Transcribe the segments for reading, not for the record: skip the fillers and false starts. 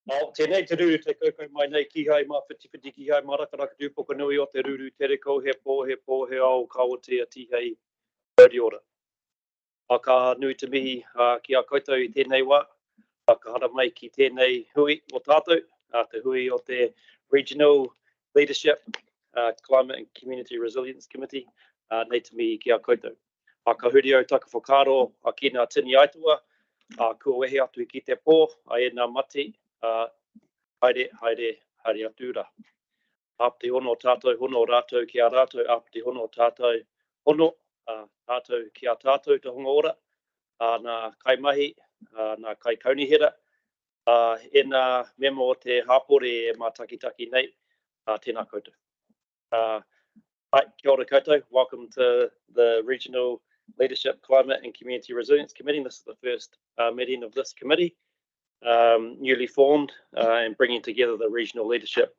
Tēnei te ruru te kaukau mai nei ki hai mā whiti ki hai mā rakaraka tūpoka nui o te ruru te reko he pōhe au kaotea tihei ora. A ka nui te mihi ki a koutou i tēnei wā, a ka hara mai ki tēnei hui o tātou, te hui o te Regional Leadership Climate and Community Resilience Committee, nei te mihi ki a koutou. A ka huri au taka whakaro a ki ngā tini aitua, kua wehe atu ki te pō, a e ngā mati, haere atura. Apti hono tātou, hono rātou ki a rātou, apti hono tātou, hono tātou ki a tātou te honga ora, nā kai mahi, nā kai kaunihera, e nā memo o te hapore e mā taki nei, tēnā koutou. Hi, kia ora koutou, welcome to the Regional Leadership Climate and Community Resilience Committee. This is the first meeting of this committee, newly formed and bringing together the Regional Leadership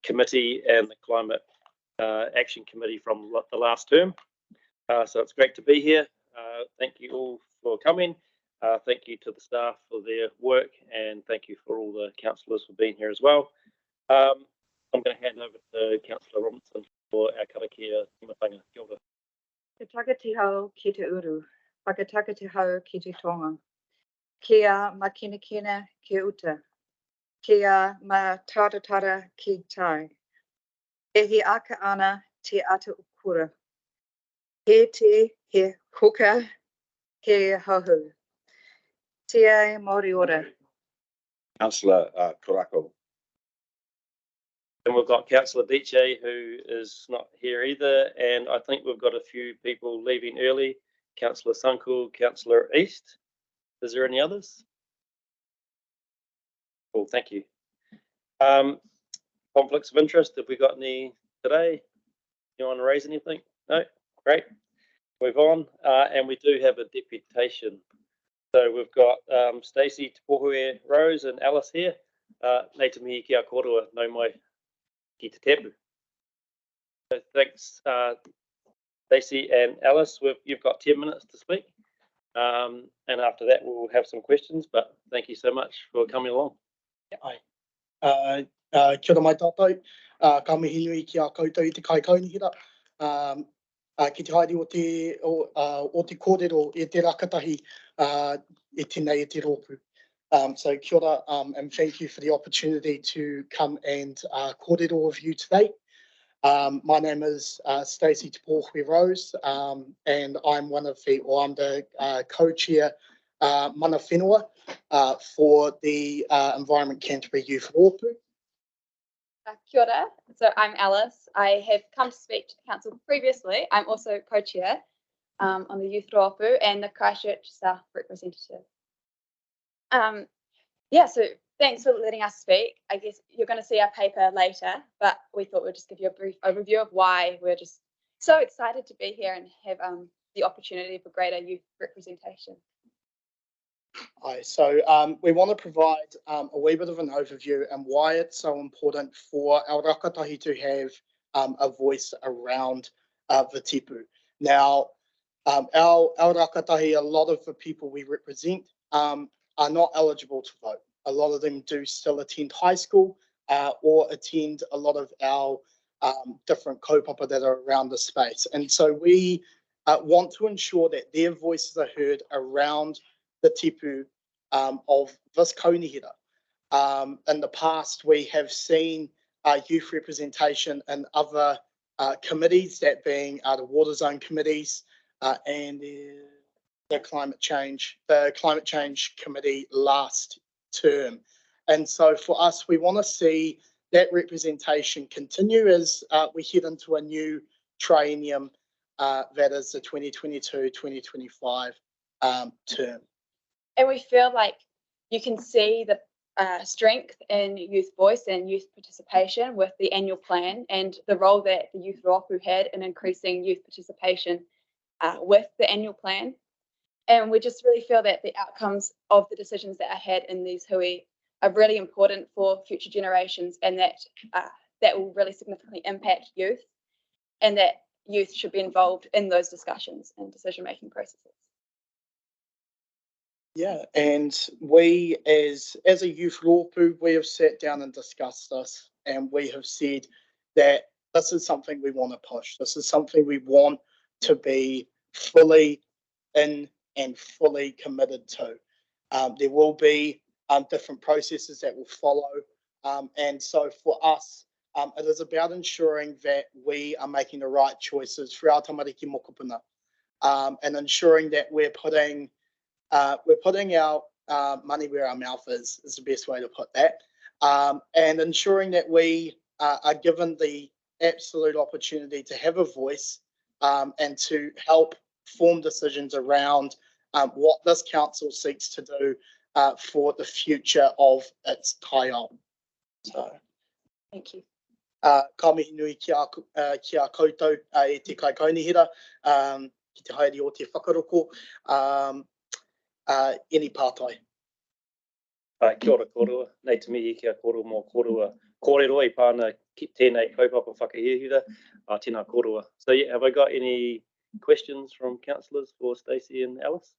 Committee and the Climate Action Committee from the last term. So it's great to be here. Thank you all for coming. Thank you to the staff for their work, and thank you for all the councillors for being here as well. I'm going to hand over to Councillor Robinson for our Karakia Timatanga. Kia ora. Te takatihau ki te uru, whakatakatihau ki te tonga. Kia makinakina ki uta, kia ma taratara ki tai. Ehi aka ana te ata ukura. He te he huka he hahu. Tia mori ora. Councillor Karakia. And we've got Councillor Stacey, who is not here either, and I think we've got a few people leaving early. Councillor Sunkel, Councillor East. Is there any others? Cool, thank you. Conflicts of interest, have we got any today? You want to raise anything? No? Great. Move on. And we do have a deputation. So we've got Stacey, Pōhue, Rose and Alice here. Nei te mihi ki a kōrua, nau mai ki te tepu. So thanks, Stacey and Alice. You've got 10 minutes to speak. And after that, we'll have some questions, but thank you so much for coming along. Ai. Kia ora mai tātou. Ka mihi nui ki a koutou I te kai kaunihira. Ki te haere o te kōrero e te rakatahi e tēnei e te Rōpū. So kia ora, and thank you for the opportunity to come and kōrero with you today. My name is Stacey Pōhue Rose, and I'm I'm the co-chair mana whenua for the Environment Canterbury Youth Rōpū. Kia ora. So I'm Alice. I have come to speak to the council previously. I'm also co-chair on the Youth Rōpū and the Christchurch South representative. So thanks for letting us speak. I guess you're going to see our paper later, but we thought we'd just give you a brief overview of why we're just so excited to be here and have the opportunity for greater youth representation. So we want to provide a wee bit of an overview and why it's so important for our rakatahi to have a voice around the tipu. Now, our rakatahi, a lot of the people we represent are not eligible to vote. A lot of them do still attend high school or attend a lot of our different kaupapa that are around the space. And so we want to ensure that their voices are heard around the tipu of this kaunihira. In the past, we have seen youth representation in other committees, that being the water zone committees and the climate change committee last term. And so for us, we want to see that representation continue as we head into a new triennium, that is the 2022-2025 term. And we feel like you can see the strength in youth voice and youth participation with the annual plan and the role that the Youth Rōpū had in increasing youth participation with the annual plan. And we just really feel that the outcomes of the decisions that are had in these hui are really important for future generations, and that that will really significantly impact youth, and that youth should be involved in those discussions and decision-making processes. Yeah, and we as a youth Rōpū, we have sat down and discussed this, and we have said that this is something we want to push. This is something we want to be fully in and fully committed to. There will be different processes that will follow, and so for us, it is about ensuring that we are making the right choices for our tamariki mokopuna, and ensuring that we're putting our money where our mouth is the best way to put that, and ensuring that we are given the absolute opportunity to have a voice, and to help form decisions around what this council seeks to do for the future of its taiao. So, Thank you. Ka mihi nui ki a koutou e te kaikaunihira, ki te haere o te whakaroko, any pātai. Kia ora korua, nei te mihi kia korua mō korua. Kōrero I pāna ki tēnei kaupapa whakahihira, tēnā korua. So yeah, have I got any questions from councillors for Stacey and Alice?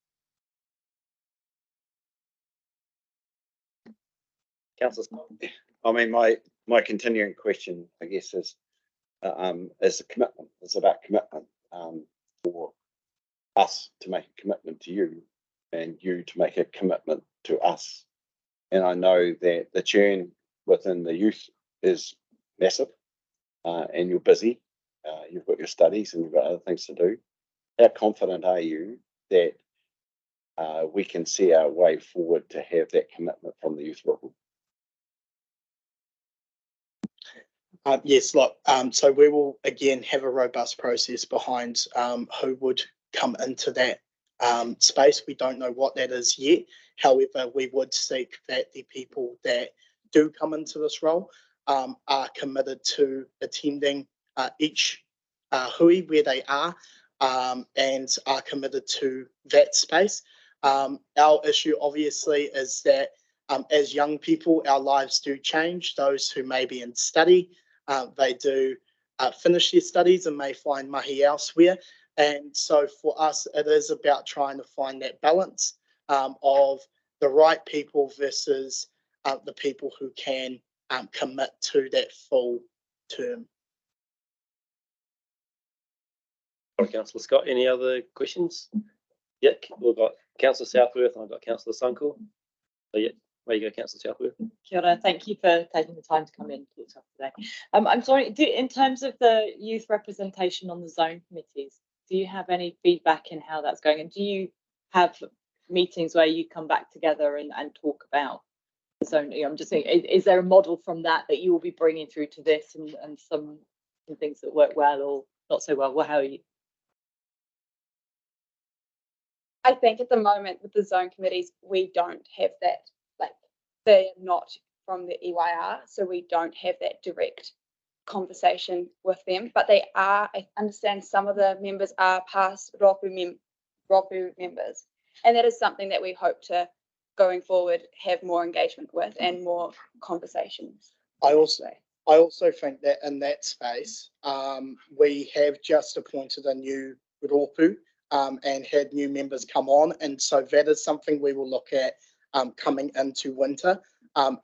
Councillor Scott. I mean, my continuing question, I guess, is a commitment. It's about commitment, for us to make a commitment to you and you to make a commitment to us. And I know that the churn within the youth is massive, and you're busy. You've got your studies and you've got other things to do. How confident are you that we can see our way forward to have that commitment from the youth level? Yes, look, so we will again have a robust process behind who would come into that space. We don't know what that is yet. However, we would seek that the people that do come into this role are committed to attending each hui where they are, and are committed to that space. Our issue obviously is that as young people, our lives do change. Those who may be in study, they do finish their studies and may find mahi elsewhere. And so for us, it is about trying to find that balance of the right people versus the people who can commit to that full term. Councillor Scott, any other questions? Yeah, we've got Councillor Southworth and I've got Councillor Sunkel. So yeah, where you go, Councillor Southworth. Kia ora, thank you for taking the time to come in and talk to us today. I'm sorry, in terms of the youth representation on the zone committees, do you have any feedback in how that's going? And do you have meetings where you come back together and talk about the zone? I'm just thinking, is there a model from that you will be bringing through to this and some things that work well or not so well? Well, how are you? I think at the moment with the zone committees, we don't have that, like they're not from the EYR, so we don't have that direct conversation with them, but they are, I understand some of the members are past Rōpū members, and that is something that we hope to, going forward, have more engagement with and more conversations. I also think that in that space, we have just appointed a new Rōpū and had new members come on, and so that is something we will look at coming into winter,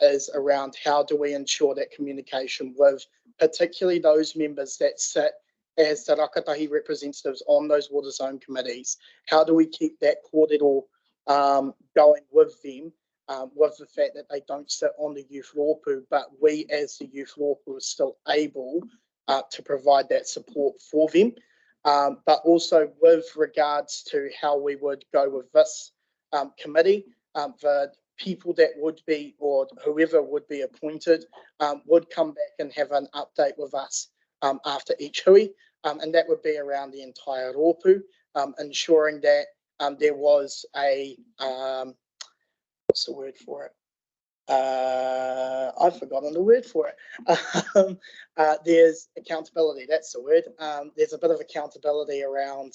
is around how do we ensure that communication with particularly those members that sit as the rakatahi representatives on those water zone committees. How do we keep that kōrero going with them, with the fact that they don't sit on the youth Rōpū, but we as the youth Rōpū are still able to provide that support for them. But also with regards to how we would go with this committee, the people that would be, or whoever would be appointed, would come back and have an update with us after each hui, and that would be around the entire Rōpū, ensuring that there was a, what's the word for it? I've forgotten the word for it. There's accountability, that's the word. There's a bit of accountability around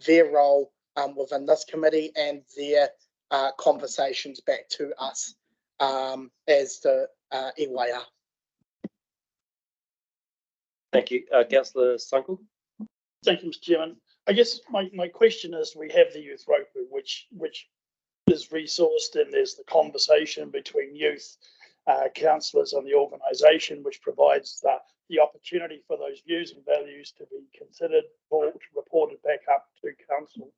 their role within this committee and their conversations back to us as the EYR. Thank you. Councillor Sunkel. Thank you, Mr. Chairman. I guess my question is, we have the youth Rōpū, which is resourced, and there's the conversation between youth, councillors and the organisation, which provides the opportunity for those views and values to be considered or reported back up to council.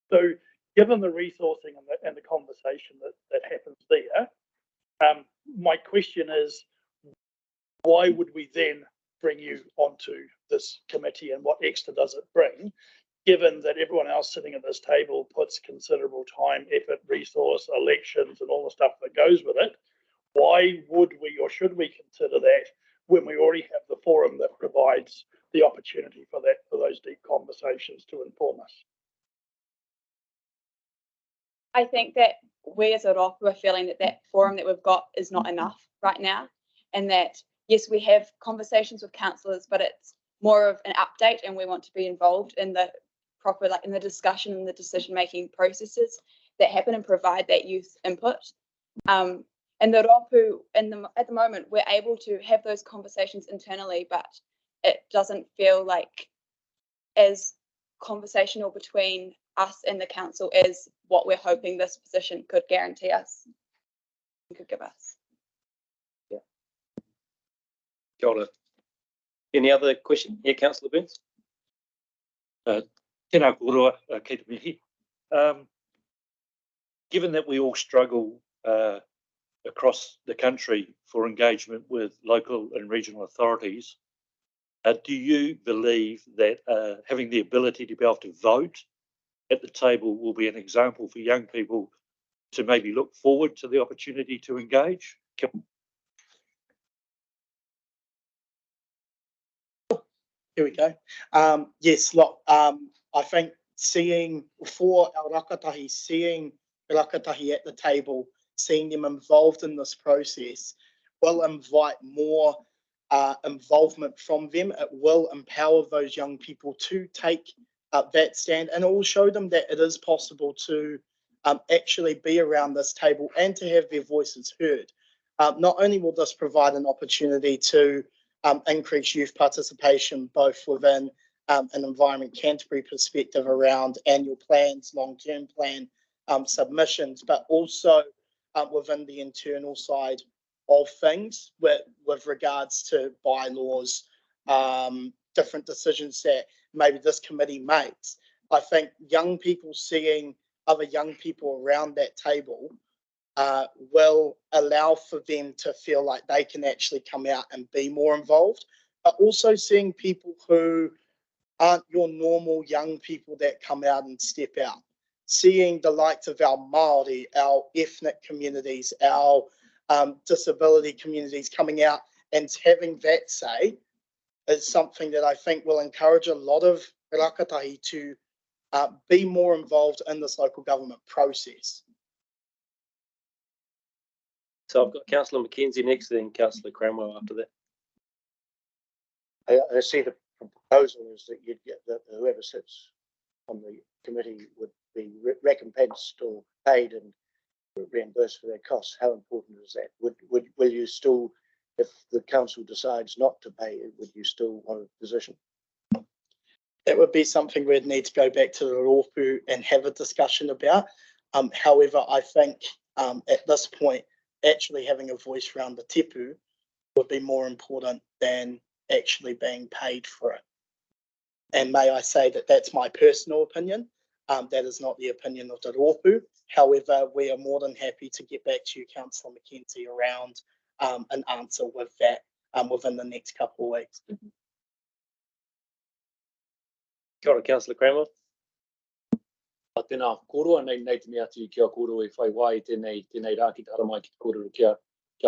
So given the resourcing and the conversation that happens there, my question is, why would we then bring you onto this committee, and what extra does it bring, given that everyone else sitting at this table puts considerable time, effort, resource, elections and all the stuff that goes with it? Why would we or should we consider that when we already have the forum that provides the opportunity for those deep conversations to inform us? I think that we as a Rōpū are feeling that forum that we've got is not enough right now, and that yes, we have conversations with councillors, but it's more of an update, and we want to be involved in the proper, in the discussion and the decision-making processes that happen and provide that youth input. And the Rōpū, at the moment, we're able to have those conversations internally, but it doesn't feel like as conversational between us and the council as what we're hoping this position could guarantee us, could give us. Yeah. Kia ora. Any other question? Yeah, Councillor Burns. Tēnā kōrua, kei te mihi. Given that we all struggle across the country for engagement with local and regional authorities, do you believe that having the ability to be able to vote at the table will be an example for young people to maybe look forward to the opportunity to engage? Here we go. Yes, look, I think seeing for our rakatahi, seeing rakatahi at the table, seeing them involved in this process will invite more involvement from them. It will empower those young people to take that stand, and it will show them that it is possible to actually be around this table and to have their voices heard. Not only will this provide an opportunity to increase youth participation, both within an Environment Canterbury perspective around annual plans, long-term plan submissions, but also within the internal side of things with regards to bylaws, different decisions that maybe this committee makes. I think young people seeing other young people around that table will allow for them to feel like they can actually come out and be more involved, but also seeing people who aren't your normal young people that come out and step out. Seeing the likes of our Māori, our ethnic communities, our disability communities coming out and having that say is something that I think will encourage a lot of rakatahi to be more involved in this local government process. So I've got Councillor McKenzie next, then Councillor Cranwell after that. I see the proposal is that you'd get that whoever sits on the committee would be recompensed or paid and reimbursed for their costs. How important is that? Will you still, if the council decides not to pay it, would you still want a position? That would be something we'd need to go back to the Rōpū and have a discussion about. However, I think at this point, actually having a voice around the tipu would be more important than actually being paid for it. And may I say that that's my personal opinion. That is not the opinion of the Rōpū. However, we are more than happy to get back to you, Councillor McKenzie, around an answer with that within the next couple of weeks. Kia ora, Councillor Cranwell. Tēnā kōrua, nei te mea atu kia kōrua I whai wai, tēnei rā ki te hara mai ki te kōrua kia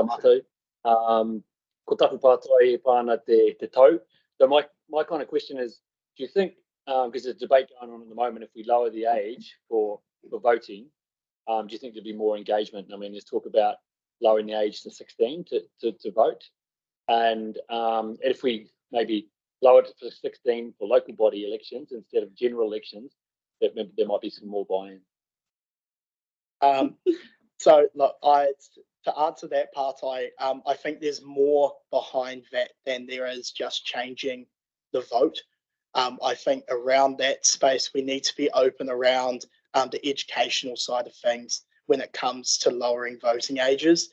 mātou. Ko tapu pātai pāna te tau. So my kind of question is, do you think, because there's a debate going on at the moment, if we lower the age for voting, do you think there'd be more engagement? I mean, there's talk about lowering the age to 16 to vote. And if we maybe lower it to 16 for local body elections instead of general elections, that there might be some more buy-in. So look, to answer that part, I think there's more behind that than there is just changing the vote. I think around that space we need to be open around the educational side of things. when it comes to lowering voting ages.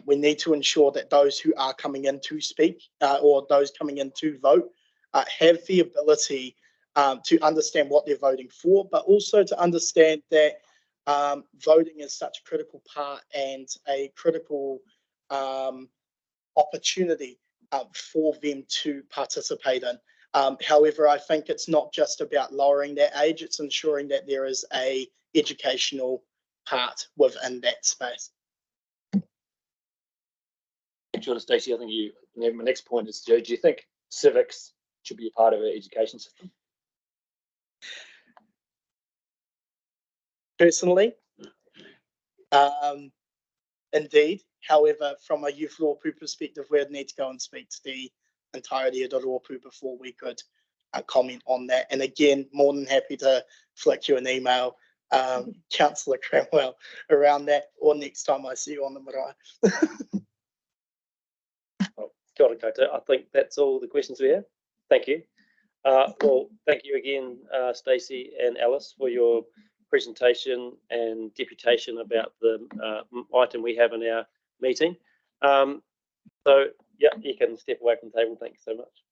We need to ensure that those who are coming in to speak or those coming in to vote have the ability to understand what they're voting for, but also to understand that voting is such a critical part and a critical opportunity for them to participate in. However, I think it's not just about lowering that age, it's ensuring that there is a educational part within that space. Thanks, Stacey. I think my next point is, do you think civics should be a part of our education system? Personally, indeed. However, from a youth Rōpū perspective, we'd need to go and speak to the entirety of the Rōpū before we could comment on that. And again, more than happy to flick you an email, Councillor Cramwell, around that, or next time I see you on the marae. Kia ora koutou. I think that's all the questions we have. Thank you. Well, thank you again, Stacey and Alice, for your presentation and deputation about the item we have in our meeting. So, yeah, you can step away from the table. Thank you so much.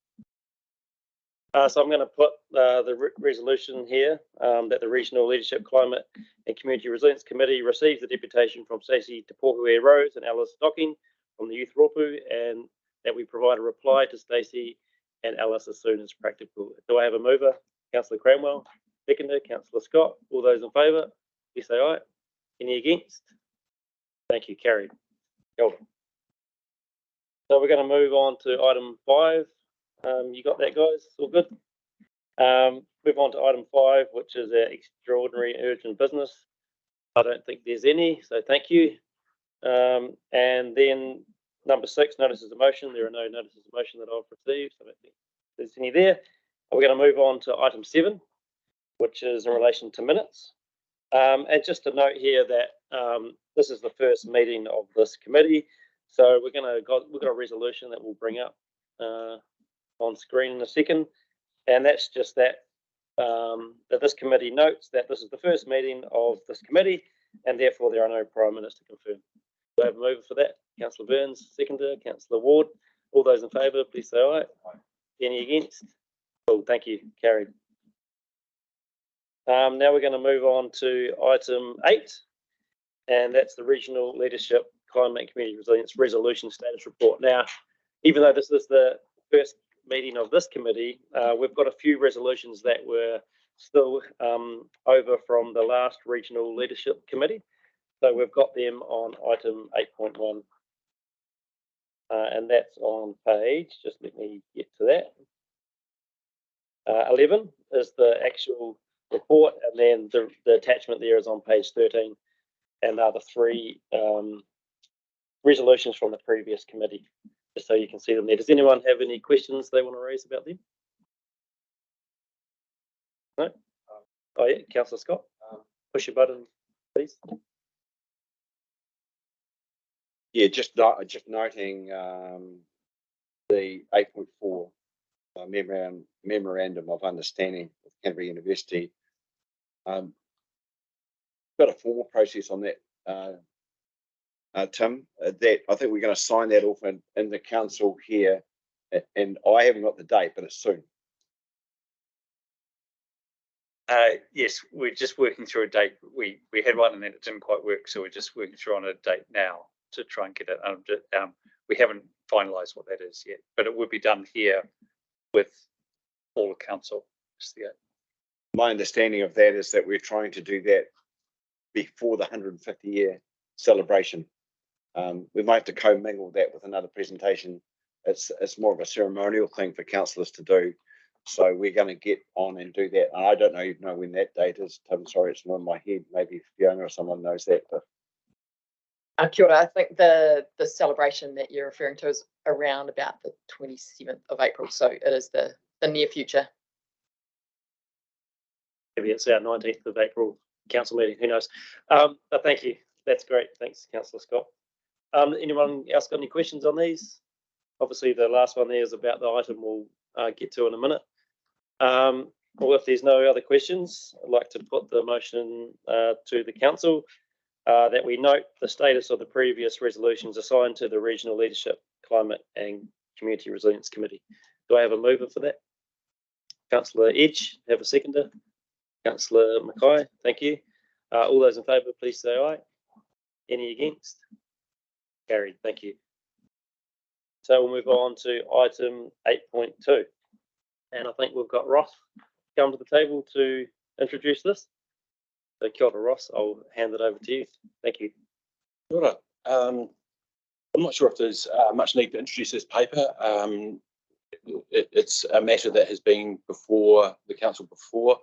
So I'm going to put the resolution here that the Regional Leadership Climate and Community Resilience Committee receives the deputation from Stacey to Pōhue Rose and Alice Docking from the Youth Rōpū, and that we provide a reply to Stacey and Alice as soon as practical. Do I have a mover? Councillor Cramwell. Seconder, Councillor Scott. All those in favour, please say aye. Any against? Thank you, carried. Kia ora. So we're going to move on to item 5. You got that, guys? All good? Move on to item 5, which is our extraordinary urgent business. I don't think there's any, so thank you. And then number 6, notices of motion. There are no notices of motion that I've received, so I don't think there's any there. We're going to move on to item 7, which is in relation to minutes. And just to note here that this is the first meeting of this committee, so we've got a resolution that we'll bring up on screen in a second, and that's just that that this committee notes that this is the first meeting of this committee, and therefore there are no prior minutes to confirm. Do I have a mover for that? Councillor Burns, seconder. Councillor Ward. All those in favour, please say aye. Any against? Cool, thank you. Carried. Now we're going to move on to item 8, and that's the Regional Leadership Climate and Community Resilience Resolution Status Report. Now, even though this is the first meeting of this committee, we've got a few resolutions that were still over from the last Regional Leadership Committee. So we've got them on item 8.1, and that's on page, just let me get to that. 11 is the actual report, and then the attachment there is on page 13, and are the 3 resolutions from the previous committee, just so you can see them there. Does anyone have any questions they want to raise about them? No? Oh yeah, Councillor Scott, push your button, please. Yeah, just noting the 8.4 memorandum of understanding with Canterbury University. Got a formal process on that, Tim, that I think we're going to sign that off in the council here, and I haven't got the date, but it's soon. Yes, we're just working through a date. We had one and then it didn't quite work, so we're just working through on a date now to try and get it. We haven't finalised what that is yet, but it will be done here with all of council. My understanding of that is that we're trying to do that before the 150-year celebration. We might have to commingle that with another presentation. It's more of a ceremonial thing for councillors to do. So we're going to get on and do that. And I don't even know when that date is. I'm sorry, it's not in my head. Maybe Fiona or someone knows that. But Kia ora. I think the celebration that you're referring to is around about the 27th of April. So it is the near future. Maybe it's our 19th of April council meeting, who knows? But thank you. That's great. Thanks, Councillor Scott. Anyone else got any questions on these? Obviously, the last one there is about the item we'll get to in a minute. Well, if there's no other questions, I'd like to put the motion to the council that we note the status of the previous resolutions assigned to the Regional Leadership, Climate and Community Resilience Committee. Do I have a mover for that? Councillor Edge, have a seconder. Councillor Mackay, thank you. All those in favour, please say aye. Any against? Carried, thank you. So we'll move on to item 8.2. And I think we've got Ross come to the table to introduce this. So kia ora, Ross, I'll hand it over to you. Thank you. Kia ora. I'm not sure if there's much need to introduce this paper. It's a matter that has been before the council before.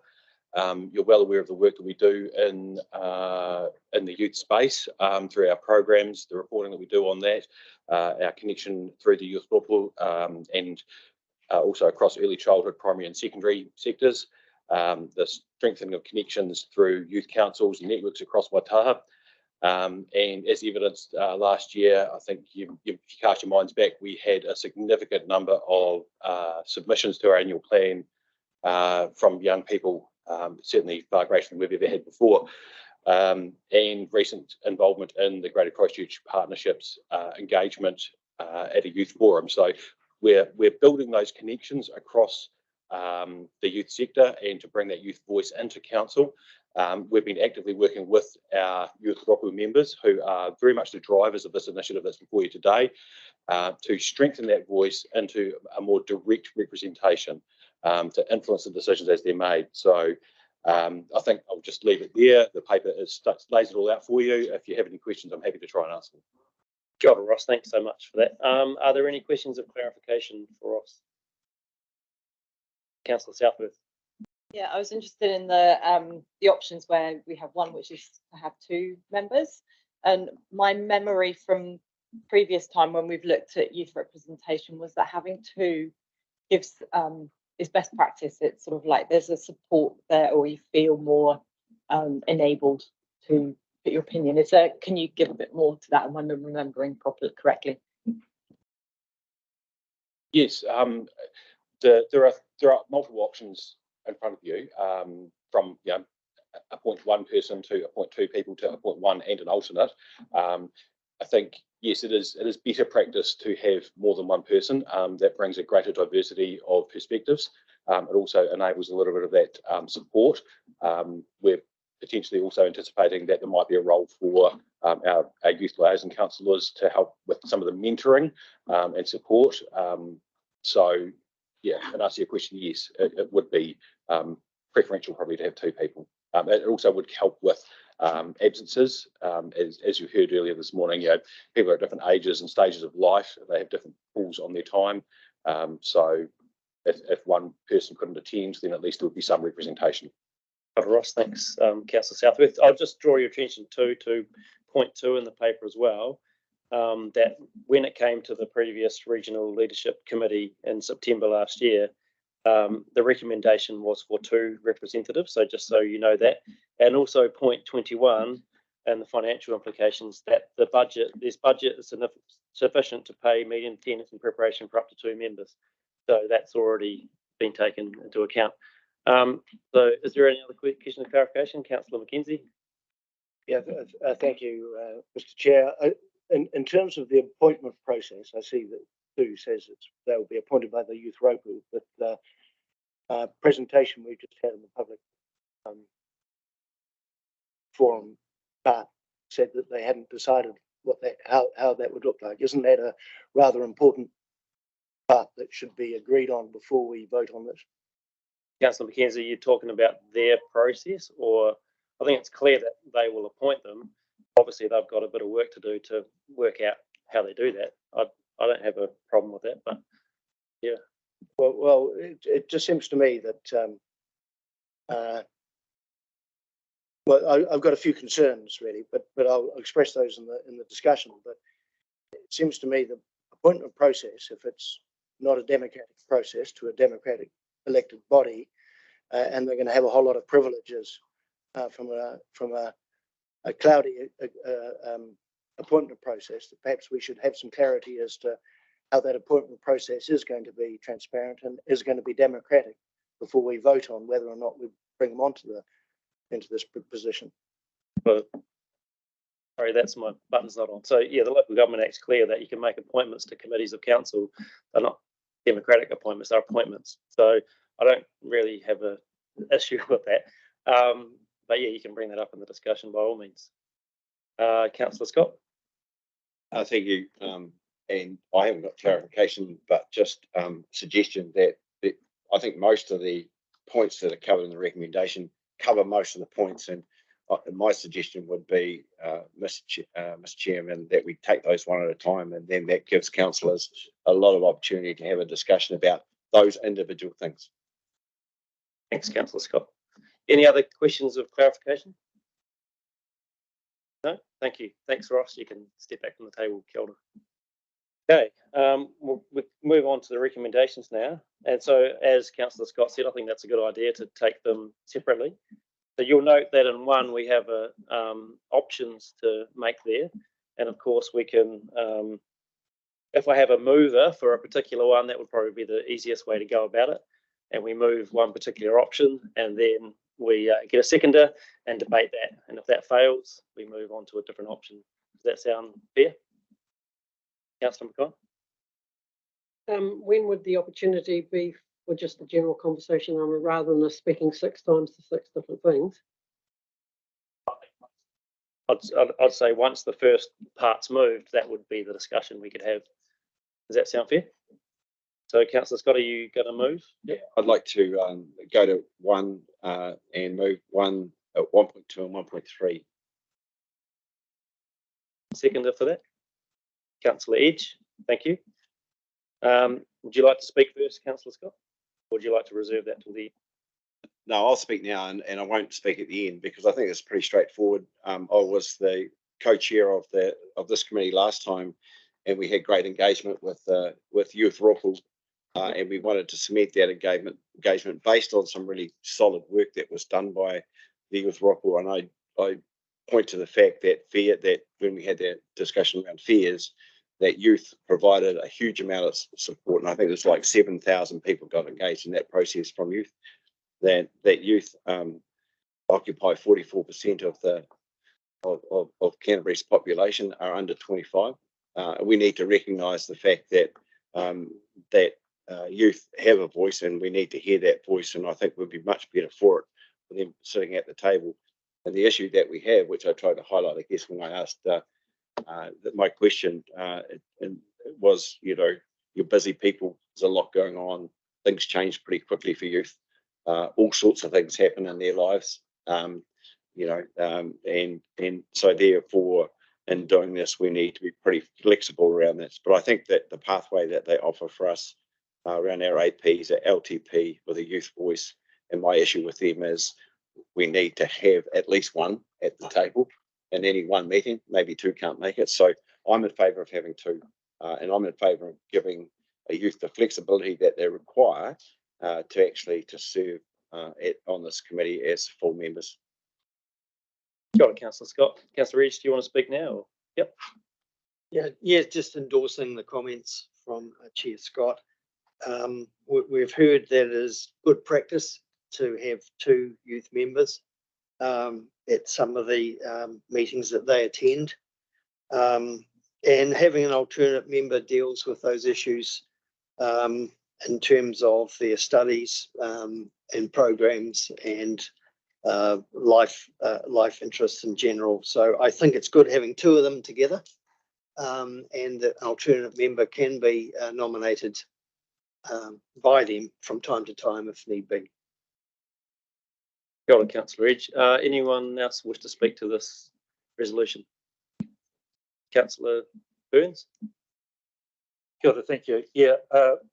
You're well aware of the work that we do in the youth space through our programs, the reporting that we do on that, our connection through the youth Rōpū, and also across early childhood, primary and secondary sectors, the strengthening of connections through youth councils and networks across Waitaha. And as evidenced last year, I think you cast your minds back, we had a significant number of submissions to our annual plan from young people, certainly far greater than we've ever had before, and recent involvement in the Greater Christchurch Partnerships engagement at a youth forum. So we're building those connections across the youth sector and to bring that youth voice into council. We've been actively working with our youth Rōpū members who are very much the drivers of this initiative that's before you today, to strengthen that voice into a more direct representation, to influence the decisions as they're made. So I think I'll just leave it there. The paper lays it all out for you. If you have any questions, I'm happy to try and answer them. Kia ora, Ross, thanks so much for that. Are there any questions of clarification for Ross? Councillor Southworth. Yeah, I was interested in the options where we have one, which is to have 2 members. And my memory from previous time when we've looked at youth representation was that having 2 gives is best practice. It's sort of like there's a support there, or you feel more enabled to put your opinion. Can you give a bit more to that? Am I remembering correctly? Yes, there are multiple options in front of you, from appoint 1 person to appoint 2 people to appoint 1 and an alternate. I think yes, it is better practice to have more than 1 person. That brings a greater diversity of perspectives. It also enables a little bit of that support. We're potentially also anticipating that there might be a role for our youth liaison councillors to help with some of the mentoring and support. So yeah, and answer your question, yes, it would be preferential probably to have 2 people. It also would help with absences. As you heard earlier this morning, people are at different ages and stages of life. They have different pools on their time. So if 1 person couldn't attend, then at least there would be some representation. Ross, thanks, Councillor Southworth. I'll just draw your attention to point 2 in the paper as well. That when it came to the previous Regional Leadership Committee in September last year, the recommendation was for 2 representatives. So just so you know that, and also point 21 and the financial implications that this budget is sufficient to pay median attendance in preparation for up to 2 members. So that's already been taken into account. So is there any other question of clarification, Councillor McKenzie? Yeah, thank you, Mr. Chair. In terms of the appointment process, I see that Sue says they will be appointed by the Youth Rōpū, but the presentation we just had in the public forum part said that they hadn't decided how that would look like. Isn't that a rather important part that should be agreed on before we vote on this? Councillor McKenzie, you're talking about their process, or I think it's clear that they will appoint them. Obviously, they've got a bit of work to do to work out how they do that. I don't have a problem with that, but yeah. Well, it just seems to me that I've got a few concerns really, but I'll express those in the discussion. But it seems to me the appointment process, if it's not a democratic process to a democratic elected body, and they're going to have a whole lot of privileges from a cloudy appointment process, that perhaps we should have some clarity as to how that appointment process is going to be transparent and is going to be democratic before we vote on whether or not we bring them into this position. But Sorry, that's my button's not on. So yeah, the Local Government Act's clear that you can make appointments to committees of council. They're not democratic appointments, they're appointments. So I don't really have an issue with that. But yeah, you can bring that up in the discussion by all means. Councillor Scott. Thank you. And I haven't got clarification, but just suggestion that I think most of the points that are covered in the recommendation cover most of the points. And my suggestion would be, Mr. Chairman, that we take those one at a time, and then that gives councillors a lot of opportunity to have a discussion about those individual things. Thanks, Councillor Scott. Any other questions of clarification? No, thank you. Thanks, Ross. You can step back from the table. Kia ora. Okay, we'll move on to the recommendations now. And so, as Councillor Scott said, I think that's a good idea to take them separately. So you'll note that in one we have options to make there, and of course we can, if I have a mover for a particular one, that would probably be the easiest way to go about it. And we move one particular option, and then we get a seconder and debate that. And if that fails, we move on to a different option. Does that sound fair? Councillor McCoy? When would the opportunity be for just a general conversation rather than us speaking 6 times to 6 different things? I'd say once the first part's moved, that would be the discussion we could have. Does that sound fair? So, Councillor Scott, are you going to move? Yeah, I'd like to go to 1 and move 1 at 1.2 and 1.3. Seconder for that? Councillor Edge, thank you. Would you like to speak first, Councillor Scott? Or would you like to reserve that till the end? No, I'll speak now, and I won't speak at the end because I think it's pretty straightforward. I was the co-chair of this committee last time, and we had great engagement with Youth Rōpū, and we wanted to cement that engagement based on some really solid work that was done by the Youth Rōpū. And I point to the fact that when we had that discussion around fears, that youth provided a huge amount of support, and I think there's like 7,000 people got engaged in that process from youth. That youth occupy 44% of Canterbury's population are under 25. We need to recognise the fact that youth have a voice, and we need to hear that voice. And I think we'd be much better for it for them sitting at the table. And the issue that we have, which I tried to highlight, I guess, when I asked that my question was, you're busy people. There's a lot going on. Things change pretty quickly for youth. All sorts of things happen in their lives, and so therefore, in doing this, we need to be pretty flexible around this. But I think that the pathway that they offer for us around our APs, our LTP with a youth voice, and my issue with them is we need to have at least one at the table in any one meeting. Maybe 2 can't make it. So I'm in favour of having 2, and I'm in favour of giving a youth the flexibility that they require to serve on this committee as full members. Got it, Councillor Scott. Councillor Reach, do you want to speak now? Or? Yep. Yeah, just endorsing the comments from Chair Scott. We've heard that it is good practice to have 2 youth members at some of the meetings that they attend. And having an alternate member deals with those issues in terms of their studies and programs and life interests in general. So I think it's good having 2 of them together, and that an alternate member can be nominated by them from time to time if need be. Got it, Councillor Edge. Anyone else wish to speak to this resolution? Councillor Burns? Kia ora, thank you. Yeah,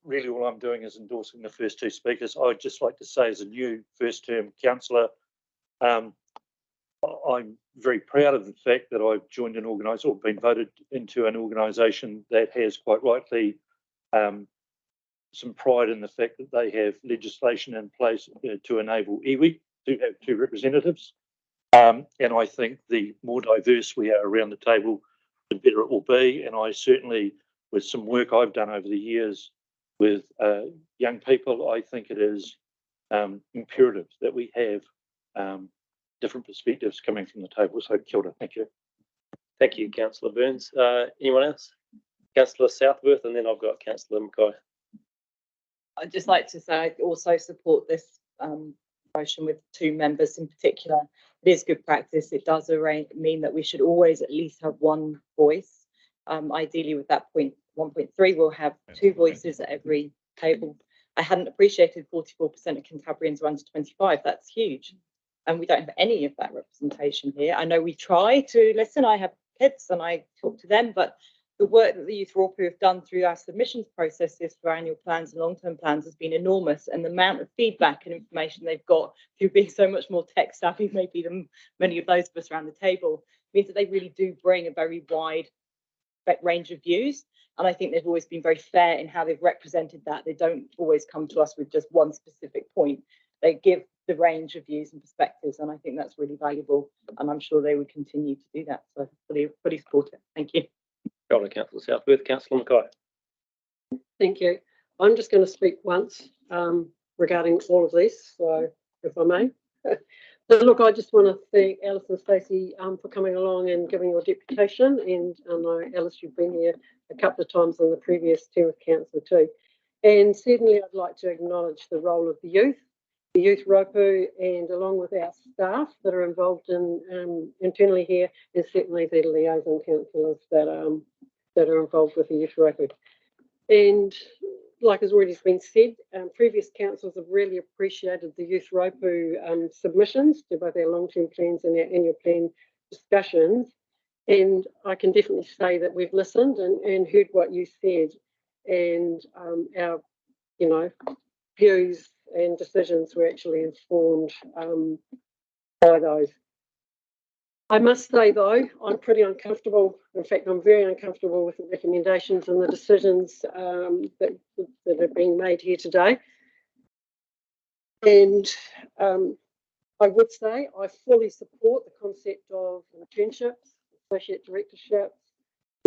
really all I'm doing is endorsing the first 2 speakers. I'd just like to say, as a new first-term councillor, I'm very proud of the fact that I've joined an organisation, or been voted into an organisation that has quite rightly some pride in the fact that they have legislation in place to enable iwi to have 2 representatives. And I think the more diverse we are around the table, the better it will be. And I certainly, with some work I've done over the years with young people, I think it is imperative that we have different perspectives coming from the table. So kia ora, thank you. Thank you, Councillor Burns. Anyone else? Councillor Southworth, and then I've got Councillor Mackay. I'd just like to say I also support this motion with 2 members in particular. It is good practice. It does mean that we should always at least have 1 voice. Ideally, with that point 1.3, we'll have 2 voices at every table. I hadn't appreciated 44% of Cantabrians are under 25. That's huge. And we don't have any of that representation here. I know we try to listen. I have kids and I talk to them, but the work that the Youth Rōpū have done through our submissions processes for annual plans and long-term plans has been enormous, and the amount of feedback and information they've got through being so much more tech savvy maybe than many of those of us around the table means that they really do bring a very wide range of views. And I think they've always been very fair in how they've represented that. They don't always come to us with just one specific point. They give the range of views and perspectives, and I think that's really valuable, and I'm sure they would continue to do that. So fully support it. Thank you. Got it, Councillor Southworth. Councillor Mackay. Thank you. I'm just going to speak once regarding all of this, so if I may. But look, I just want to thank Alice and Stacey for coming along and giving your deputation. And I know, Alice, you've been here a couple of times on the previous term with council too. And certainly I'd like to acknowledge the role of the Youth Rōpū, and along with our staff that are involved in internally here, and certainly the liaison councillors that are involved with the Youth Rōpū. And like has already been said, previous councils have really appreciated the Youth Rōpū submissions to both our long-term plans and our annual plan discussions. And I can definitely say that we've listened and heard what you said, and our, views and decisions were actually informed by those. I must say though, I'm pretty uncomfortable. In fact, I'm very uncomfortable with the recommendations and the decisions that are being made here today. And I would say I fully support the concept of internships, associate directorships,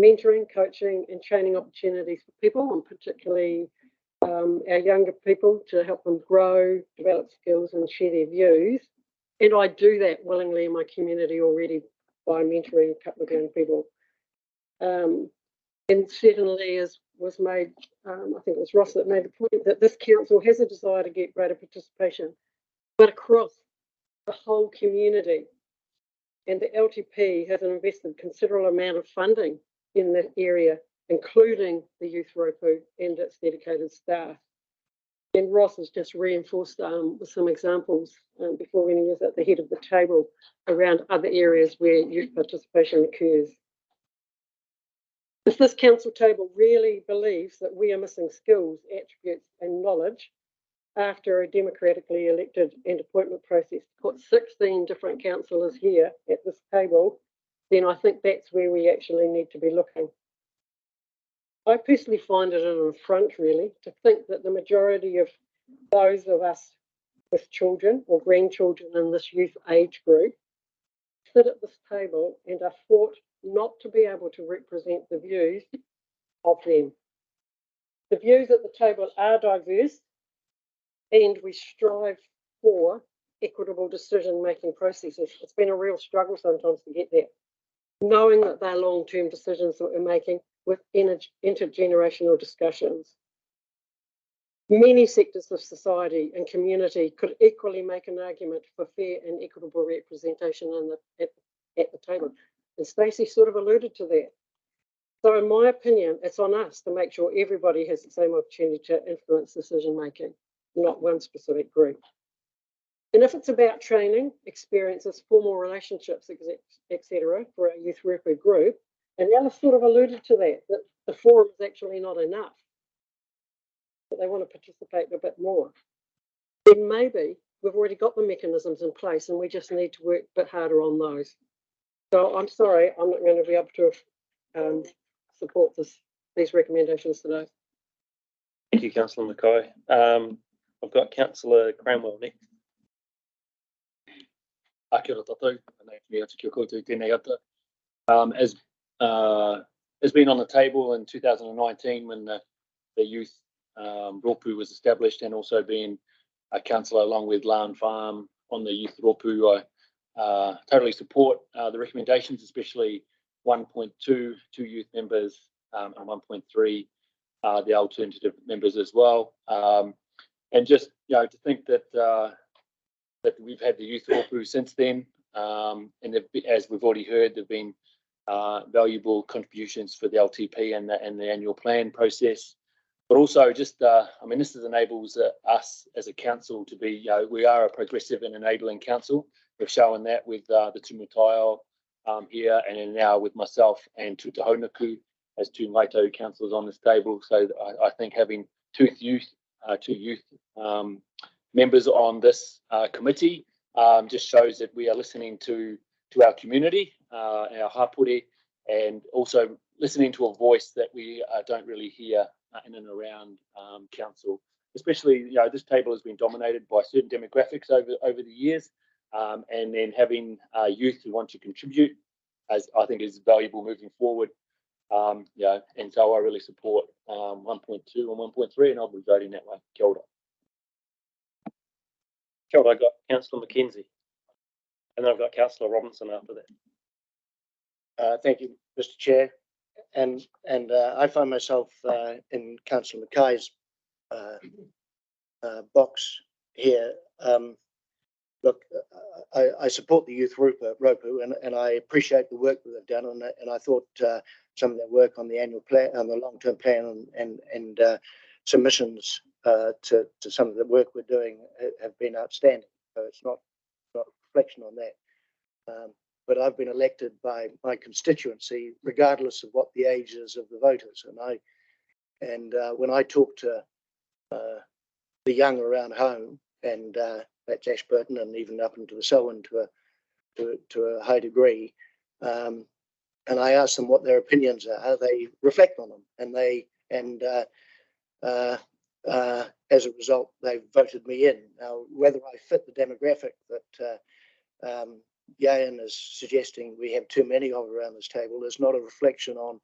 mentoring, coaching and training opportunities for people, and particularly our younger people, to help them grow, develop skills and share their views. And I do that willingly in my community already by mentoring a couple of young people. And certainly, as was made, I think it was Ross that made the point, that this council has a desire to get greater participation, but across the whole community. And the LTP has invested considerable amount of funding in that area, including the Youth Rōpū and its dedicated staff. And Ross has just reinforced with some examples before when he was at the head of the table around other areas where youth participation occurs. If this council table really believes that we are missing skills, attributes and knowledge after a democratically elected and appointment process to put 16 different councillors here at this table, then I think that's where we actually need to be looking. I personally find it an affront, really, to think that the majority of those of us with children or grandchildren in this youth age group sit at this table and are thought not to be able to represent the views of them. The views at the table are diverse, and we strive for equitable decision-making processes. It's been a real struggle sometimes to get there, knowing that they're long-term decisions that we're making with intergenerational discussions. Many sectors of society and community could equally make an argument for fair and equitable representation at the table. And Stacey sort of alluded to that. So in my opinion, it's on us to make sure everybody has the same opportunity to influence decision making, not one specific group. And if it's about training, experiences, formal relationships, etc., for our Youth Rōpū group, and Alice sort of alluded to that the forum is actually not enough, that they want to participate a bit more, then maybe we've already got the mechanisms in place and we just need to work a bit harder on those. So I'm sorry, I'm not going to be able to support these recommendations today. Thank you, Councillor Mackay. I've got Councillor Cranwell next. Kia ora tātou, nei atu kia koutou tēnei ata. As been on the table in 2019 when the Youth Rōpū was established, and also being a councillor along with Lan Farm on the Youth Rōpū, I totally support the recommendations, especially 1.2 two youth members, and 1.3 the alternative members as well. And just, you know, to think that that we've had the youth Rōpū since then, and as we've already heard, there've been valuable contributions for the LTP and the annual plan process. But also just, I mean, this enables us as a council to be, you know, we are a progressive and enabling council. We've shown that with the Timatanga here, and then now with myself and Tutahonaku as two Maito councillors on this table. So I think having two youth members on this committee just shows that we are listening to our community, our hapori, and also listening to a voice that we don't really hear in and around council. Especially, you know, this table has been dominated by certain demographics over the years, and then having youth who want to contribute, as I think is valuable moving forward. Yeah, and so I really support 1.2 and 1.3, and I'll be voting that way. Kia ora. Kia ora, I've got Councillor McKenzie, and then I've got Councillor Robinson after that. Thank you, Mr. Chair. And I find myself in Councillor Mackay's box here. Look, I support the youth Rōpū, and I appreciate the work that they've done, and I thought some of their work on the annual plan, on the long-term plan, and submissions to some of the work we're doing have been outstanding. So it's not a reflection on that. But I've been elected by my constituency, regardless of what the age is of the voters. And when I talk to the young around home, and that's Ashburton and even up into the Selwyn to a high degree, and I ask them what their opinions are, they reflect on them, as a result, they've voted me in. Now, whether I fit the demographic that Yayan is suggesting we have too many of around this table is not a reflection on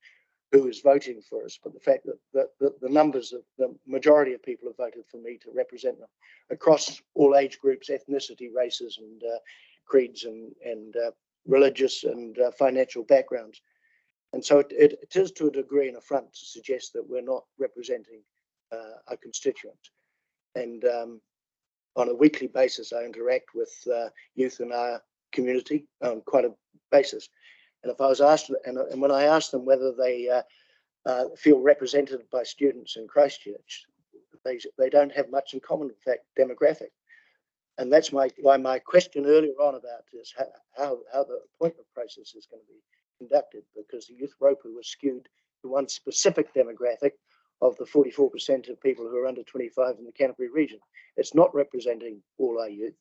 who is voting for us, but the fact that the numbers of the majority of people have voted for me to represent them across all age groups, ethnicity, races, and creeds, and religious and financial backgrounds. And so it is to a degree an affront to suggest that we're not representing our constituents. And on a weekly basis, I interact with youth in our community on quite a basis. And if I was asked, and when I asked them whether they feel represented by students in Christchurch, they don't have much in common, in fact, demographic. And that's why my question earlier on about this, how the appointment process is going to be conducted, because the youth Rōpū was skewed to one specific demographic of the 44% of people who are under 25 in the Canterbury region. It's not representing all our youth,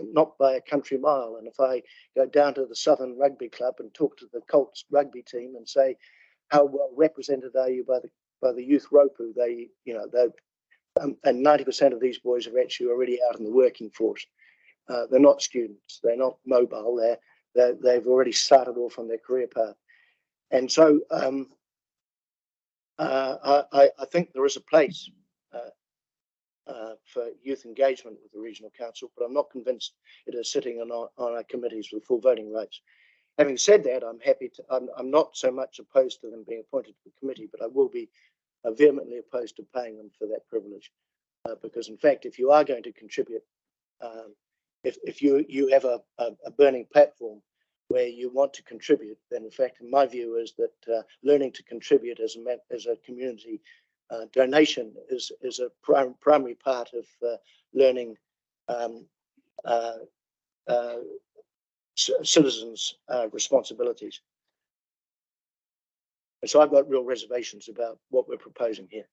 not by a country mile. And if I go down to the Southern Rugby Club and talk to the Colts rugby team and say, how well represented are you by the youth Rōpū, and 90% of these boys are actually already out in the working force. They're not students, they're not mobile, they've already started off on their career path. And so I think there is a place for youth engagement with the Regional Council, but I'm not convinced it is sitting on our committees with full voting rights. Having said that, I'm not so much opposed to them being appointed to the committee, but I will be vehemently opposed to paying them for that privilege. Because in fact, if you are going to contribute, if you have a burning platform where you want to contribute, then in fact, in my view, is that learning to contribute as a community donation is a primary part of learning citizens' responsibilities. And so I've got real reservations about what we're proposing here.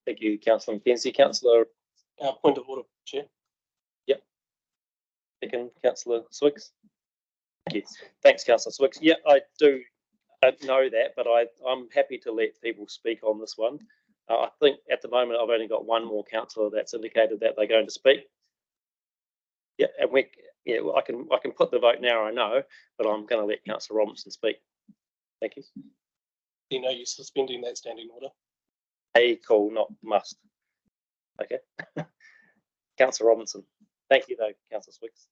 Thank you, Councillor McKenzie. Councillor, point of order, Chair. Yep. Second, Councillor Swiggs. Yes. Thanks, Councillor Swiggs. Yeah, I do know that, but I'm happy to let people speak on this one. I think at the moment I've only got one more councillor that's indicated that they're going to speak. Yeah, and I can put the vote now, I know, but I'm going to let Councillor Robinson speak. Thank you. You know, you're suspending that standing order. A call, not must. Okay. Councillor Robinson. Thank you, though, Councillor Swiggs.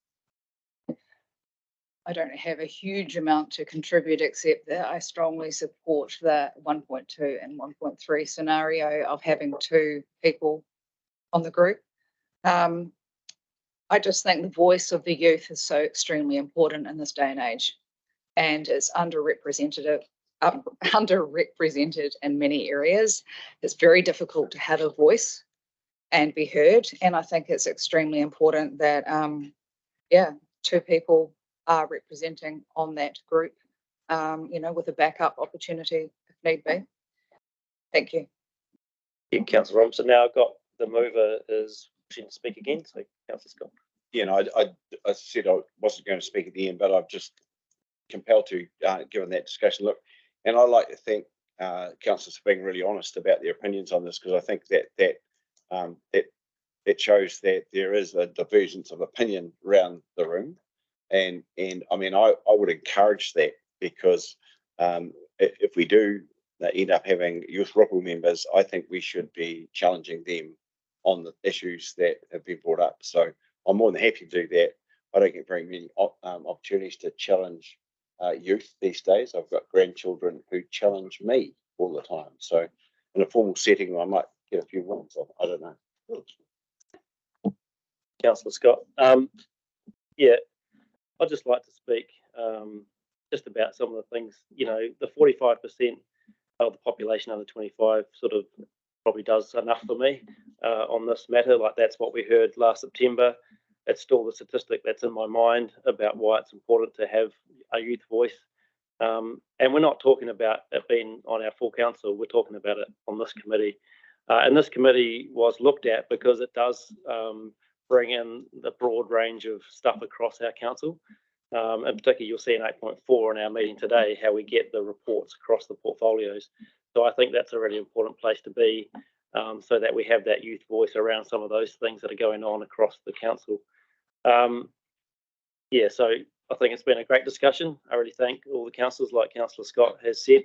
I don't have a huge amount to contribute, except that I strongly support the 1.2 and 1.3 scenario of having 2 people on the group. I just think the voice of the youth is so extremely important in this day and age, and it's underrepresented in many areas. It's very difficult to have a voice and be heard, and I think it's extremely important that 2 people are representing on that group, with a backup opportunity if need be. Thank you. Yeah, Councillor Robinson. Now I've got the mover is wishing to speak again, so Councillor Scott. Yeah, no, I said I wasn't going to speak at the end, but I'm just compelled to, given that discussion. Look, and I like to thank councillors for being really honest about their opinions on this, because I think that shows that there is a divergence of opinion around the room, and I mean I would encourage that, because if we do end up having youth Rōpū members, I think we should be challenging them on the issues that have been brought up. So I'm more than happy to do that. I don't get very many opportunities to challenge youth these days. I've got grandchildren who challenge me all the time. So in a formal setting, I might get a few wins. I don't know. Councillor Scott. Yeah, I'd just like to speak just about some of the things. The 45% of the population under 25 sort of probably does enough for me on this matter. Like, that's what we heard last September. It's still the statistic that's in my mind about why it's important to have a youth voice. And we're not talking about it being on our full council, we're talking about it on this committee. And this committee was looked at because it does bring in the broad range of stuff across our council. And particularly, you'll see in 8.4 in our meeting today how we get the reports across the portfolios. So I think that's a really important place to be, so that we have that youth voice around some of those things that are going on across the council. Yeah, so I think it's been a great discussion. I really thank all the councillors, like Councillor Scott has said,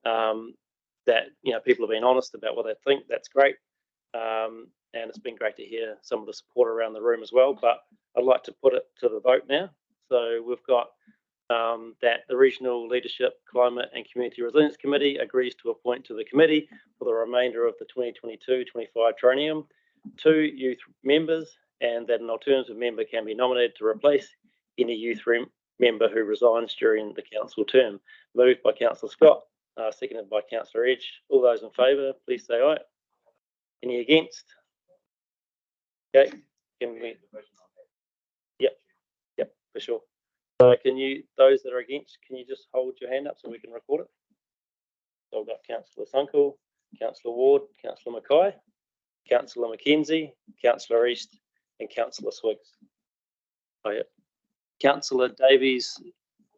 that people have been honest about what they think. That's great. And it's been great to hear some of the support around the room as well. But I'd like to put it to the vote now. So we've got that the Regional Leadership, Climate and Community Resilience Committee agrees to appoint to the committee for the remainder of the 2022-25 triennium 2 youth members, and that an alternative member can be nominated to replace any youth member who resigns during the council term. Moved by Councillor Scott, seconded by Councillor Edge. All those in favour, please say aye. Any against? Okay, can we? Yep, for sure. So those that are against, can you just hold your hand up so we can record it? So I've got Councillor Sunkel, Councillor Ward, Councillor Mackay, Councillor McKenzie, Councillor East, and Councillor Swiggs. Oh, yeah. Councillor Davies,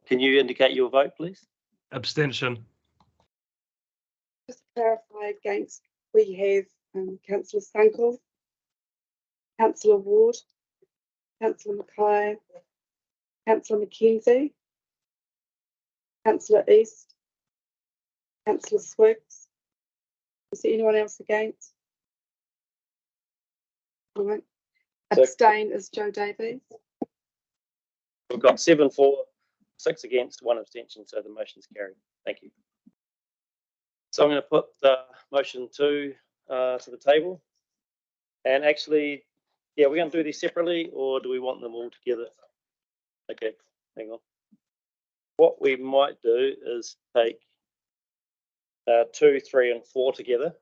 can you indicate your vote, please? Abstention. Just to clarify, against we have Councillor Sunkel, Councillor Ward, Councillor Mackay, Councillor McKenzie, Councillor East, Councillor Swiggs. Is there anyone else against? All right. Abstain is Joe Davies. We've got 7 for, 6 against, 1 abstention, so the motion's carried. Thank you. So I'm going to put the motion to the table. And actually, yeah, we're going to do these separately, or do we want them all together? Okay, hang on. What we might do is take 2, 3, and 4 together.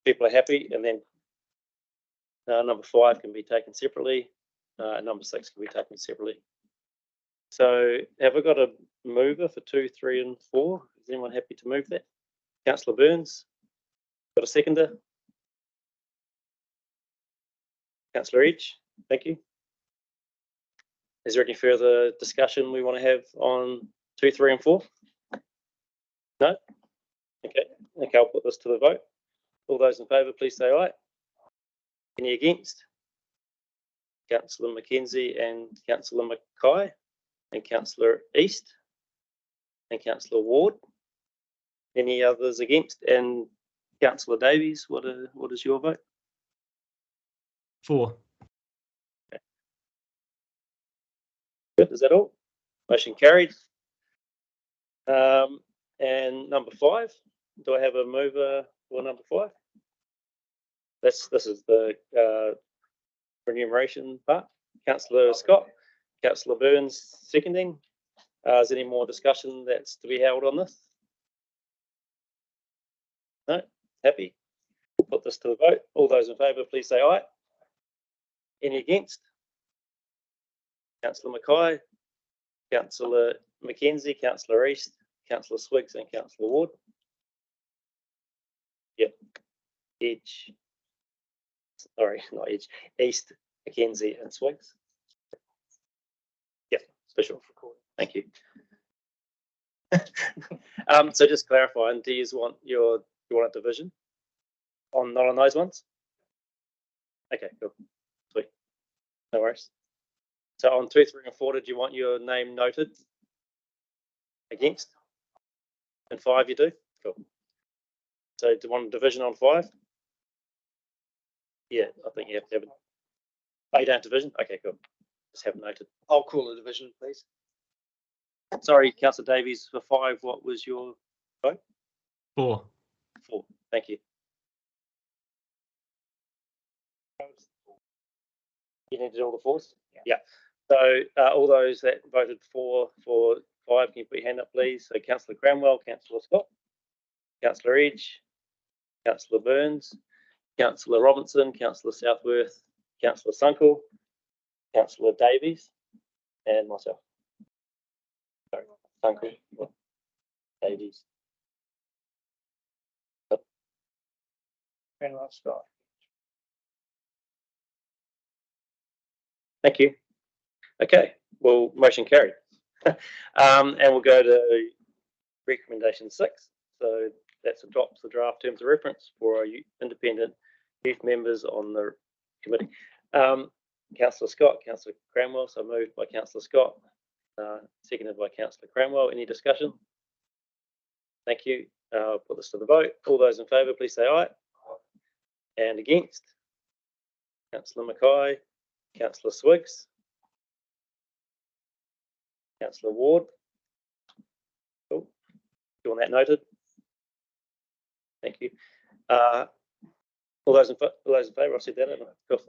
People are happy, and then number 5 can be taken separately. Number 6 can be taken separately. So have I got a mover for 2, 3, and 4? Is anyone happy to move that? Councillor Burns, got a seconder? Councillor Edge, thank you. Is there any further discussion we want to have on 2, 3, and 4? No? Okay, I'll put this to the vote. All those in favour, please say aye. Any against? Councillor McKenzie and Councillor Mackay and Councillor East and Councillor Ward. Any others against? And Councillor Davies, what is your vote? 4. Okay. Good, is that all? Motion carried. And number 5, do I have a mover for number 5? This is the remuneration part. Councillor Scott, Councillor Burns seconding. Is there any more discussion that's to be held on this? No? Happy? We'll put this to the vote. All those in favour, please say aye. Any against? Councillor Mackay, Councillor Mackenzie, Councillor East, Councillor Swiggs and Councillor Ward. Yep. Edge. Sorry, not Edge. East, Mackenzie and Swiggs. Yep, special recording. Thank you. So just clarifying, do you want a division on not on those ones? Okay, cool. Sweet. No worries. So on 2, 3 and 4, did you want your name noted? Against? And 5 you do? Cool. So do you want a division on 5? Yeah, I think you have to have it. Oh, you don't have division? Okay, cool. Just have it noted. I'll call a division, please. Sorry, Councillor Davies, for 5, what was your vote? 4. 4, thank you. You needed all the 4s? Yeah. So all those that voted for 5, can you put your hand up, please? So Councillor Cranwell, Councillor Scott, Councillor Edge, Councillor Burns, Councillor Robinson, Councillor Southworth, Councillor Sunkel, Councillor Davies, and myself. Sorry, Sunkel, Davies. Cranwell, Scott. Thank you. Okay, well, motion carried. And we'll go to recommendation 6. So that's adopts the draft terms of reference for our independent youth members on the committee. Councillor Scott, Councillor Cranwell, so moved by Councillor Scott, seconded by Councillor Cranwell. Any discussion? Thank you. I'll put this to the vote. All those in favour, please say aye. And against? Councillor Mackay, Councillor Swiggs, Councillor Ward. Cool. Do you want that noted? Thank you. All those in favour, I've said that, haven't I? Cool.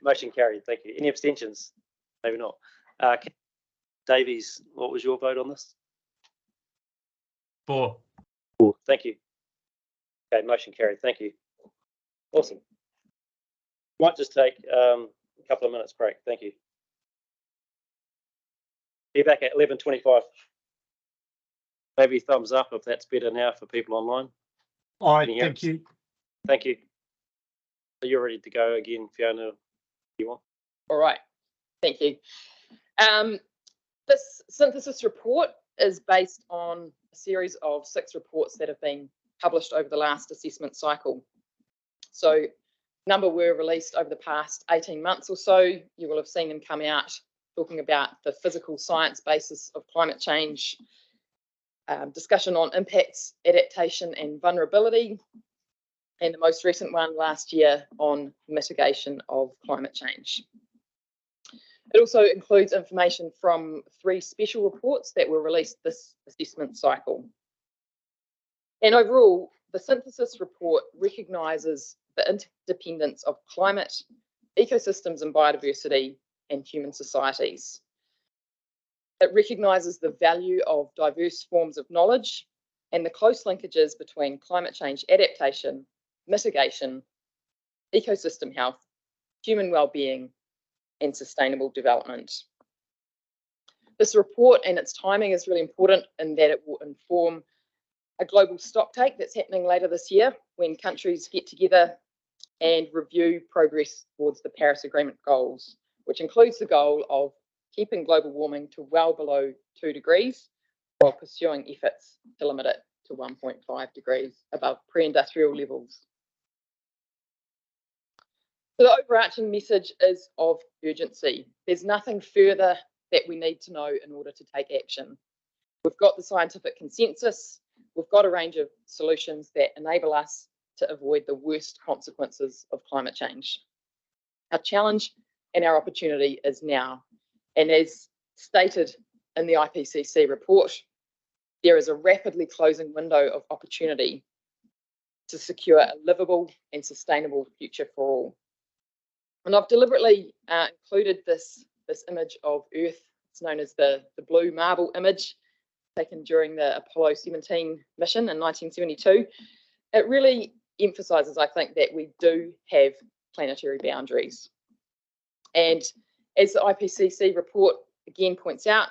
Motion carried. Thank you. Any abstentions? Maybe not. Davies, what was your vote on this? 4. 4. Thank you. Okay, motion carried. Thank you. Awesome. Might just take a couple of minutes break. Thank you. Be back at 11:25. Maybe thumbs up if that's better now for people online. Aye, thank you. Thank you. So you're ready to go again, Fiona, if you want. All right, thank you. This synthesis report is based on a series of 6 reports that have been published over the last assessment cycle. So a number were released over the past 18 months or so. You will have seen them come out talking about the physical science basis of climate change, discussion on impacts, adaptation and vulnerability, and the most recent one last year on mitigation of climate change. It also includes information from 3 special reports that were released this assessment cycle. And overall, the synthesis report recognises the interdependence of climate, ecosystems and biodiversity, and human societies. It recognises the value of diverse forms of knowledge and the close linkages between climate change adaptation, mitigation, ecosystem health, human well-being, and sustainable development. This report and its timing is really important in that it will inform a global stocktake that's happening later this year when countries get together and review progress towards the Paris Agreement goals, which includes the goal of keeping global warming to well below 2 degrees while pursuing efforts to limit it to 1.5 degrees above pre-industrial levels. So the overarching message is of urgency. There's nothing further that we need to know in order to take action. We've got the scientific consensus. We've got a range of solutions that enable us to avoid the worst consequences of climate change. Our challenge and our opportunity is now. And as stated in the IPCC report, there is a rapidly closing window of opportunity to secure a livable and sustainable future for all. And I've deliberately included this image of Earth. It's known as the blue marble image, taken during the Apollo 17 mission in 1972. It really emphasises, I think, that we do have planetary boundaries. And as the IPCC report again points out,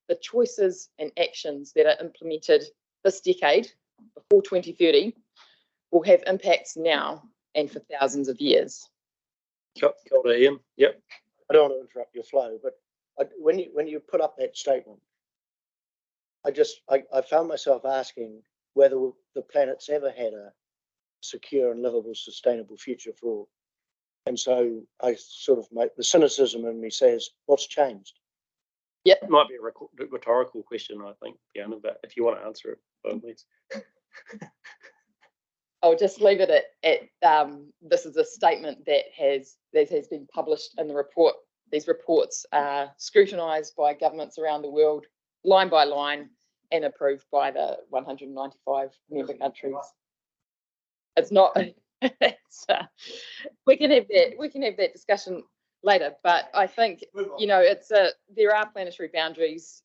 the choices and actions that are implemented this decade, before 2030, will have impacts now and for thousands of years. Kia ora, Ian. Yep. I don't want to interrupt your flow, but when you put up that statement, I found myself asking whether the planet's ever had a secure and livable, sustainable future for all. And so I sort of the cynicism in me says, what's changed? Yeah, it might be a rhetorical question, I think, Fiona, but if you want to answer it, by all means. I'll just leave it at this is a statement that has been published in the report. These reports are scrutinised by governments around the world, line by line, and approved by the 195 member countries. It's not. We can have that discussion later, but I think there are planetary boundaries.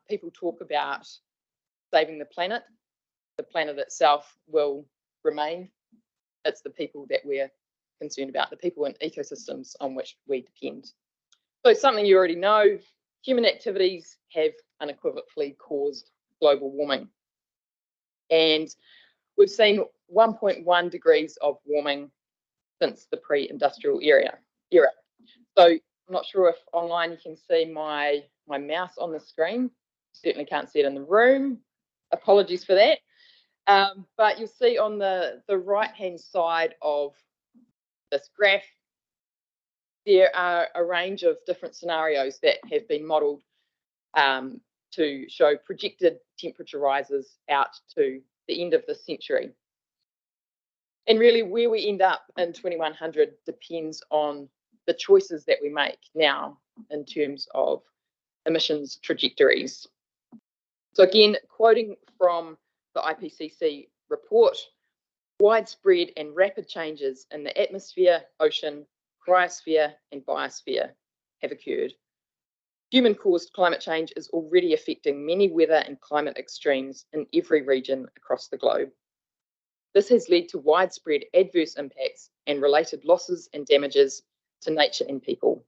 People talk about saving the planet. The planet itself will remain. It's the people that we're concerned about, the people and ecosystems on which we depend. So something you already know, human activities have unequivocally caused global warming. And we've seen 1.1 degrees of warming since the pre-industrial era. So I'm not sure if online you can see my mouse on the screen. Certainly can't see it in the room. Apologies for that. But you'll see on the right-hand side of this graph, there are a range of different scenarios that have been modelled to show projected temperature rises out to the end of the century. And really where we end up in 2100 depends on the choices that we make now in terms of emissions trajectories. So again, quoting from the IPCC report, widespread and rapid changes in the atmosphere, ocean, cryosphere and biosphere have occurred. Human-caused climate change is already affecting many weather and climate extremes in every region across the globe. This has led to widespread adverse impacts and related losses and damages to nature and people.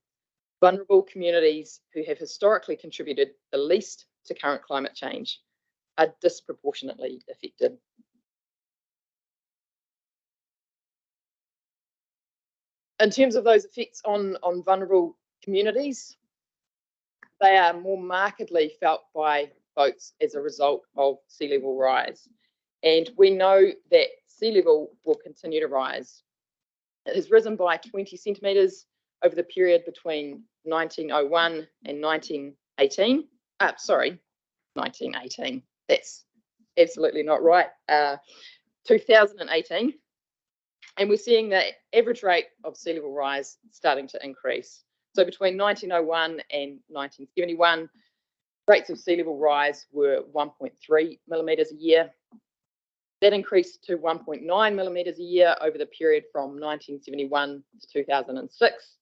Vulnerable communities who have historically contributed the least to current climate change are disproportionately affected. In terms of those effects on vulnerable communities, they are more markedly felt by folks as a result of sea level rise. And we know that sea level will continue to rise. It has risen by 20 centimetres over the period between 1901 and 1918. 1918. That's absolutely not right. 2018. And we're seeing the average rate of sea level rise starting to increase. So between 1901 and 1971, rates of sea level rise were 1.3 millimetres a year. That increased to 1.9 millimetres a year over the period from 1971 to 2006.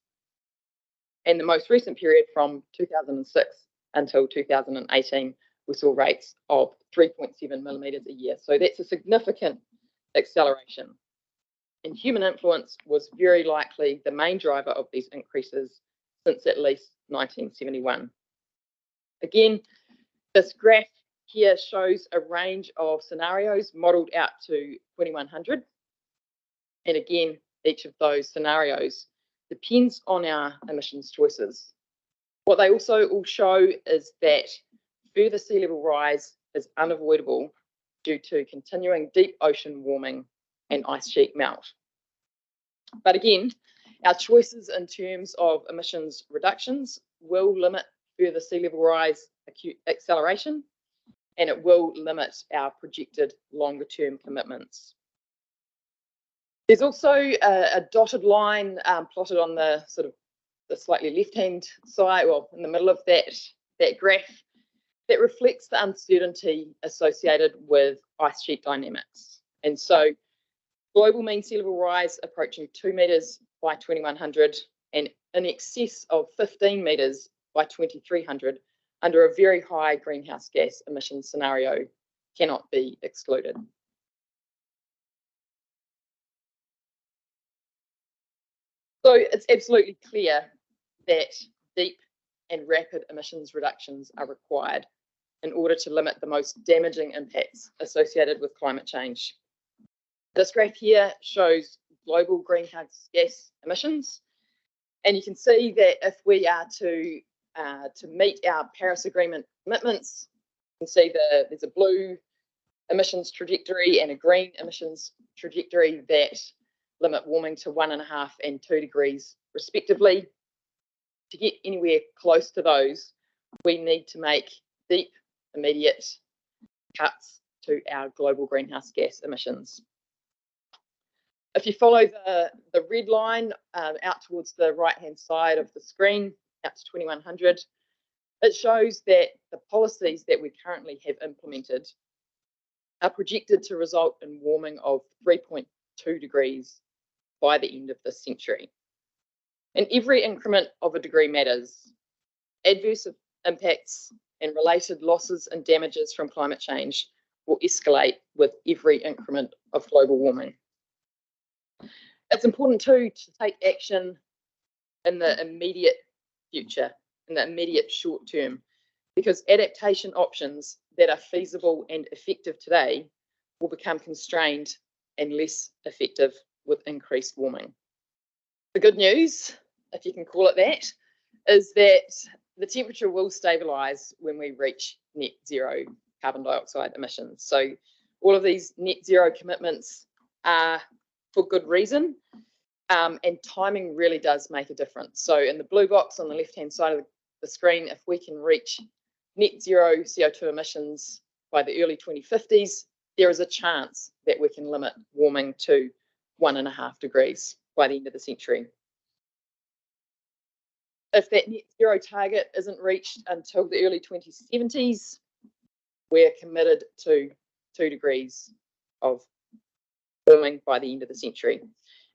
And the most recent period from 2006 until 2018, we saw rates of 3.7 millimetres a year. So that's a significant acceleration. And human influence was very likely the main driver of these increases since at least 1971. Again, this graph here shows a range of scenarios modelled out to 2100. And again, each of those scenarios depends on our emissions choices. What they also all show is that further sea level rise is unavoidable due to continuing deep ocean warming and ice sheet melt. But again, our choices in terms of emissions reductions will limit further sea level rise acceleration, and it will limit our projected longer term commitments. There's also a dotted line plotted on the sort of the slightly left-hand side, well, in the middle of that graph, that reflects the uncertainty associated with ice sheet dynamics. And so global mean sea level rise approaching 2 metres by 2100 and in excess of 15 metres by 2300 under a very high greenhouse gas emission scenario cannot be excluded. So it's absolutely clear that deep and rapid emissions reductions are required in order to limit the most damaging impacts associated with climate change. This graph here shows global greenhouse gas emissions, and you can see that if we are to meet our Paris Agreement commitments, you can see there's a blue emissions trajectory and a green emissions trajectory that limit warming to 1.5 and 2 degrees respectively. To get anywhere close to those, we need to make deep, immediate cuts to our global greenhouse gas emissions. If you follow the red line out towards the right-hand side of the screen, out to 2100, it shows that the policies that we currently have implemented are projected to result in warming of 3.2 degrees by the end of this century. And every increment of a degree matters. Adverse impacts and related losses and damages from climate change will escalate with every increment of global warming. It's important too to take action in the immediate future, in the immediate short term, because adaptation options that are feasible and effective today will become constrained and less effective with increased warming. The good news, if you can call it that, is that the temperature will stabilise when we reach net zero carbon dioxide emissions. So all of these net zero commitments are for good reason, and timing really does make a difference. So in the blue box on the left-hand side of the screen, if we can reach net zero CO2 emissions by the early 2050s, there is a chance that we can limit warming to 1.5 degrees by the end of the century. If that net zero target isn't reached until the early 2070s, we're committed to 2 degrees of warming by the end of the century.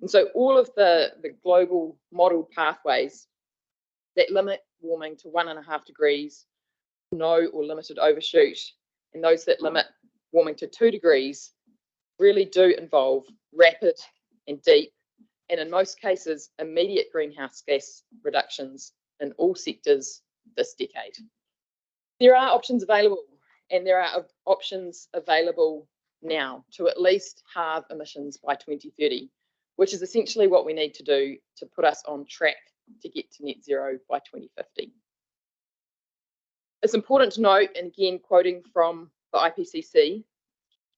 And so all of the global modelled pathways that limit warming to 1.5 degrees, no or limited overshoot, and those that limit warming to 2 degrees really do involve rapid and deep, and in most cases, immediate greenhouse gas reductions in all sectors this decade. There are options available, and there are options available now to at least halve emissions by 2030, which is essentially what we need to do to put us on track to get to net zero by 2050. It's important to note, and again quoting from the IPCC,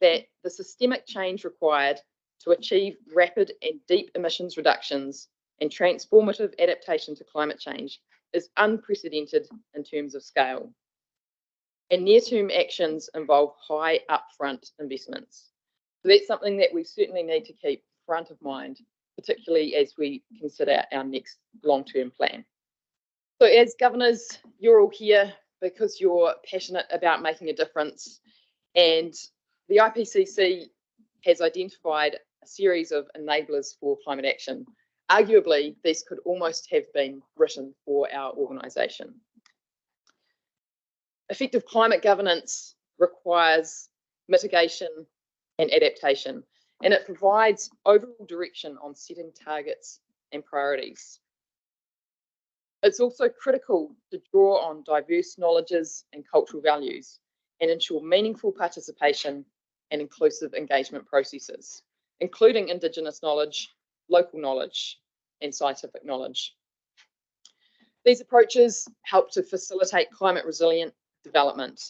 that the systemic change required to achieve rapid and deep emissions reductions and transformative adaptation to climate change is unprecedented in terms of scale. And near-term actions involve high upfront investments. So that's something that we certainly need to keep front of mind, particularly as we consider our next long-term plan. So as governors, you're all here because you're passionate about making a difference, and the IPCC has identified a series of enablers for climate action. Arguably, these could almost have been written for our organisation. Effective climate governance requires mitigation and adaptation, and it provides overall direction on setting targets and priorities. It's also critical to draw on diverse knowledges and cultural values and ensure meaningful participation and inclusive engagement processes, including Indigenous knowledge, local knowledge, and scientific knowledge. These approaches help to facilitate climate resilient development,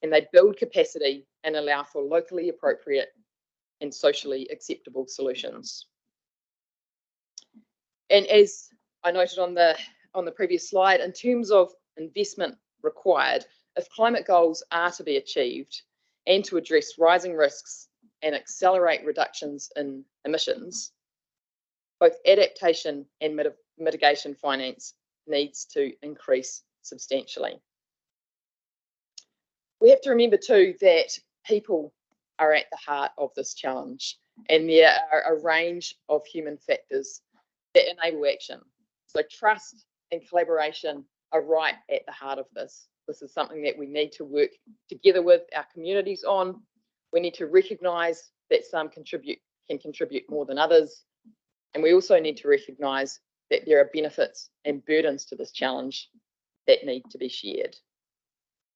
and they build capacity and allow for locally appropriate and socially acceptable solutions. And as I noted on the previous slide, in terms of investment required, if climate goals are to be achieved and to address rising risks and accelerate reductions in emissions, both adaptation and mitigation finance needs to increase substantially. We have to remember too that people are at the heart of this challenge, and there are a range of human factors that enable action. So trust and collaboration are right at the heart of this. This is something that we need to work together with our communities on. We need to recognise that some can contribute more than others. And we also need to recognise that there are benefits and burdens to this challenge that need to be shared.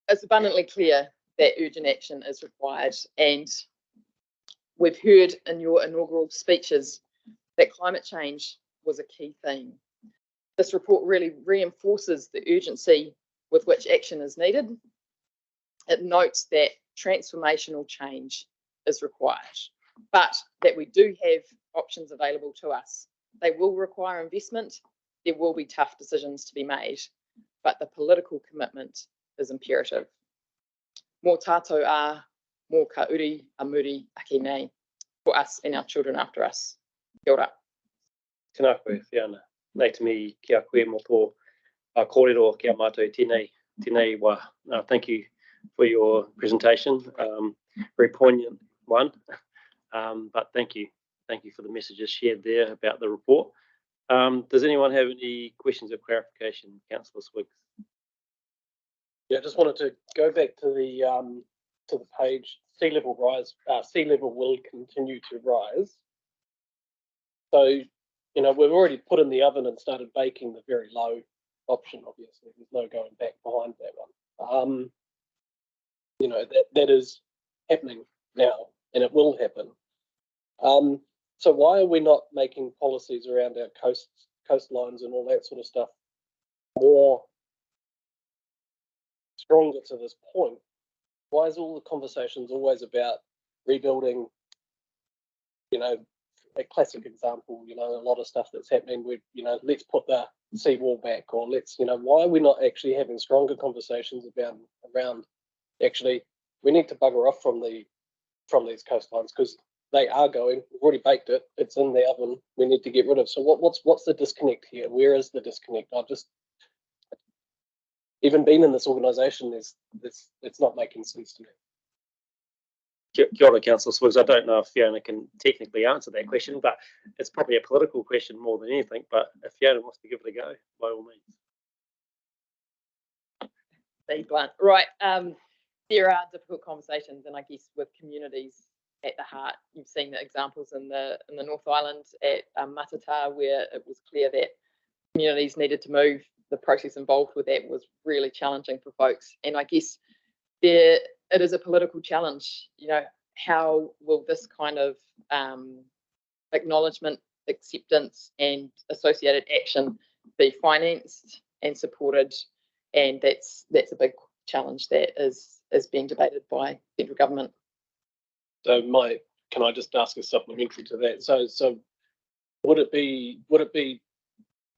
It's abundantly clear that urgent action is required, and we've heard in your inaugural speeches that climate change was a key theme. This report really reinforces the urgency with which action is needed. It notes that transformational change is required, but that we do have options available to us. They will require investment. There will be tough decisions to be made, but the political commitment is imperative. Mō tātou a, mō ka uri, a muri, ake nei, for us and our children after us. Kia ora. Tēnā koe, Fiona. Nei te mihi kia koe mo tō kōrero kia mātou tēnei wā. Thank you for your presentation. Very poignant one. But thank you for the messages shared there about the report. Does anyone have any questions or clarification, Councillor Swiggs? Yeah, I just wanted to go back to the page. Sea level rise. Sea level will continue to rise. So, you know, we've already put in the oven and started baking the very low option. Obviously, there's no going back behind that one. You know, that is happening now, and it will happen. So why are we not making policies around our coastlines and all that sort of stuff more stronger to this point? Why is all the conversations always about rebuilding? You know, a classic example, you know, a lot of stuff that's happening with, you know, let's put the seawall back, or let's, you know, why are we not actually having stronger conversations around actually we need to bugger off from these coastlines, because they are going, we've already baked it, it's in the oven, we need to get rid of. So what's the disconnect here? Where is the disconnect? I've just even been in this organisation, it's not making sense to me. Kia ora, Councillor Swiggs. I don't know if Fiona can technically answer that question, but it's probably a political question more than anything. But if Fiona wants to give it a go, by all means. Be blunt. Right. There are difficult conversations, and I guess with communities at the heart. You've seen the examples in the North Island at Matata, where it was clear that communities needed to move. The process involved with that was really challenging for folks, and I guess it is a political challenge. You know, how will this kind of acknowledgement, acceptance, and associated action be financed and supported? And that's a big challenge that is being debated by federal government. So can I just ask a supplementary to that? So would it be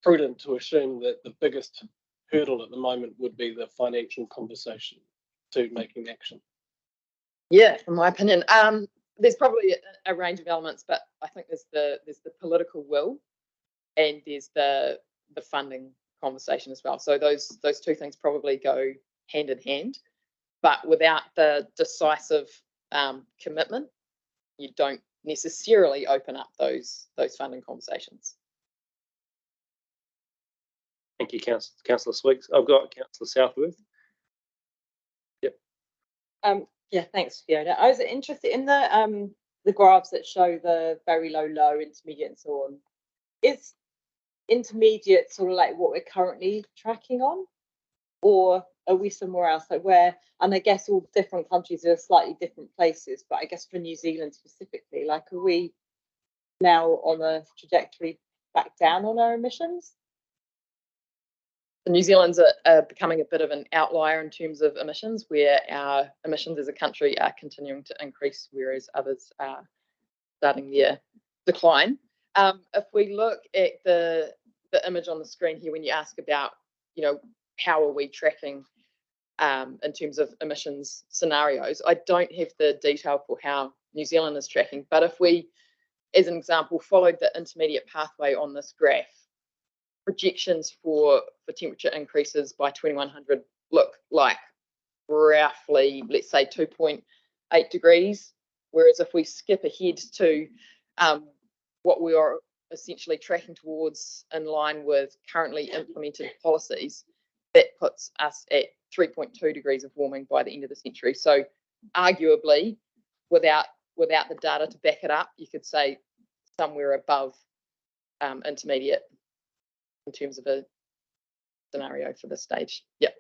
prudent to assume that the biggest hurdle at the moment would be the financial conversation to making action? Yeah, in my opinion, there's probably a range of elements, but I think there's the political will, and there's the funding conversation as well. So those two things probably go hand in hand, but without the decisive commitment, you don't necessarily open up those funding conversations. Thank you, Councillor Swiggs. I've got Councillor Southworth. Yep. Yeah, thanks, Fiona. I was interested in the graphs that show the very low, intermediate, and so on. Is intermediate sort of like what we're currently tracking on, or are we somewhere else? Like where? And I guess all different countries are slightly different places, but I guess for New Zealand specifically, like are we now on a trajectory back down on our emissions? New Zealand's becoming a bit of an outlier in terms of emissions, where our emissions as a country are continuing to increase, whereas others are starting their decline. If we look at the image on the screen here, when you ask about, you know, how are we tracking in terms of emissions scenarios, I don't have the detail for how New Zealand is tracking, but if we, as an example, followed the intermediate pathway on this graph, projections for temperature increases by 2100 look like roughly, let's say 2.8 degrees. Whereas if we skip ahead to what we are essentially tracking towards in line with currently implemented policies, that puts us at 3.2 degrees of warming by the end of the century. So arguably, without the data to back it up, you could say somewhere above intermediate in terms of a scenario for this stage. Yep.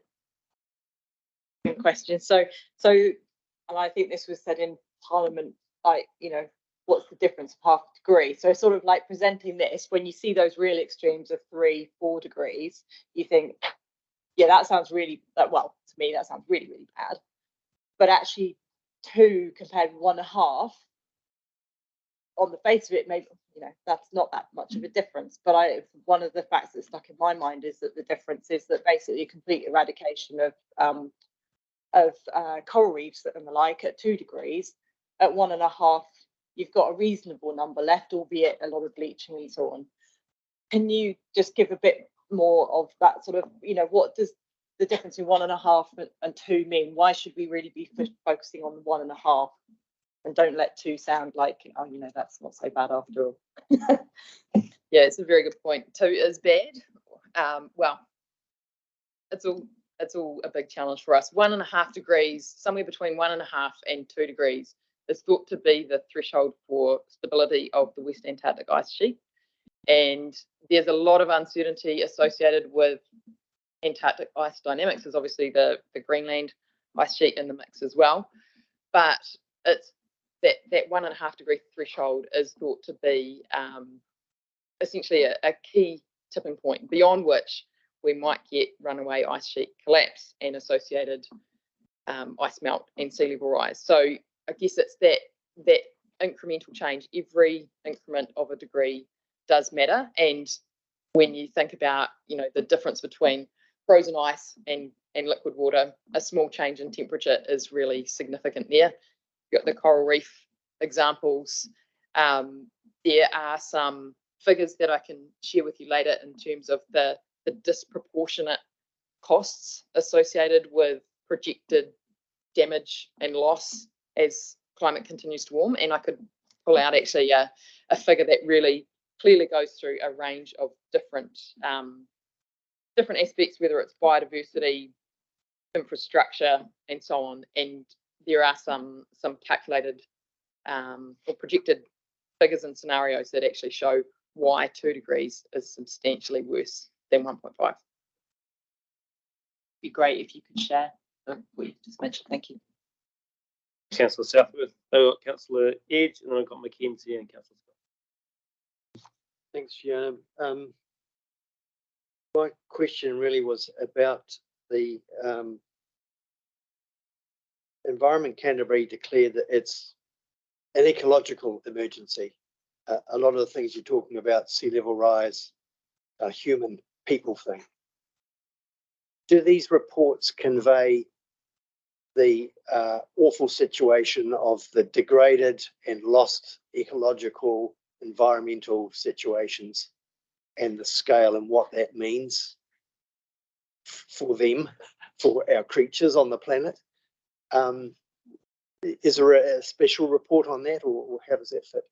Good question. So, and I think this was said in Parliament, like, what's the difference of half a degree? So sort of like presenting this, when you see those real extremes of 3-4 degrees, you think, yeah, that sounds really, well, to me, that sounds really, really bad. But actually 2 compared with 1.5, on the face of it, maybe, that's not that much of a difference. But one of the facts that stuck in my mind is that the difference is that basically complete eradication of coral reefs and the like at 2 degrees. At 1.5, you've got a reasonable number left, albeit a lot of bleaching and so on. Can you just give a bit more of that sort of, what does the difference in 1.5 and 2 mean? Why should we really be focusing on the 1.5? And don't let 2 sound like, oh, that's not so bad after all. Yeah, it's a very good point. 2 is bad. Well, it's all a big challenge for us. 1.5 degrees, somewhere between 1.5 and 2 degrees, is thought to be the threshold for stability of the West Antarctic ice sheet. And there's a lot of uncertainty associated with Antarctic ice dynamics. There's obviously the Greenland ice sheet in the mix as well. But it's that 1.5 degree threshold is thought to be essentially a key tipping point, beyond which we might get runaway ice sheet collapse and associated ice melt and sea level rise. So I guess it's that incremental change. Every increment of a degree does matter. And when you think about, the difference between frozen ice and liquid water, a small change in temperature is really significant there. You've got the coral reef examples. There are some figures that I can share with you later in terms of the disproportionate costs associated with projected damage and loss as climate continues to warm. And I could pull out actually a figure that really clearly goes through a range of different aspects, whether it's biodiversity, infrastructure, and so on. And there are some calculated or projected figures and scenarios that actually show why 2 degrees is substantially worse than 1.5. Be great if you could share what you just mentioned. Thank you. Councillor Southworth, I've got Councillor Edge, and then I've got Mackenzie and Councillor Scott. Thanks, Fiona. My question really was about the Environment Canterbury declared that it's an ecological emergency. A lot of the things you're talking about, sea level rise, human people thing. Do these reports convey the awful situation of the degraded and lost ecological environmental situations and the scale and what that means for them, for our creatures on the planet? Is there a special report on that, or how does that fit?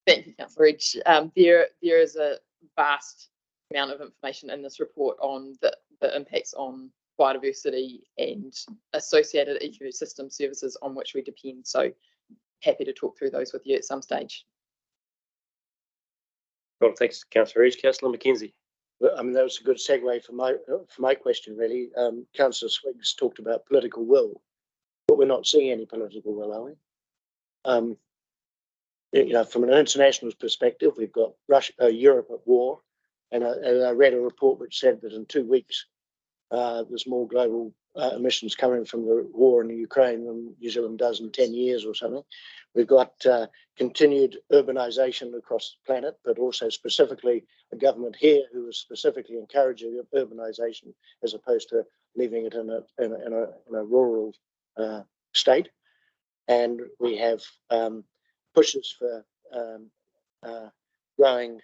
Thank you, Councillor Edge. There is a vast amount of information in this report on the impacts on biodiversity and associated ecosystem services on which we depend. So happy to talk through those with you at some stage. Well, thanks, Councillor Edge. Councillor Mackenzie. Well, I mean, that was a good segue for my question, really. Councillor Swiggs talked about political will, but we're not seeing any political will, are we? From an international perspective, we've got Europe at war, and I read a report which said that in 2 weeks, there's more global emissions coming from the war in the Ukraine than New Zealand does in 10 years or something. We've got continued urbanisation across the planet, but also specifically a government here who is specifically encouraging urbanisation as opposed to leaving it in a rural state. And we have pushes for growing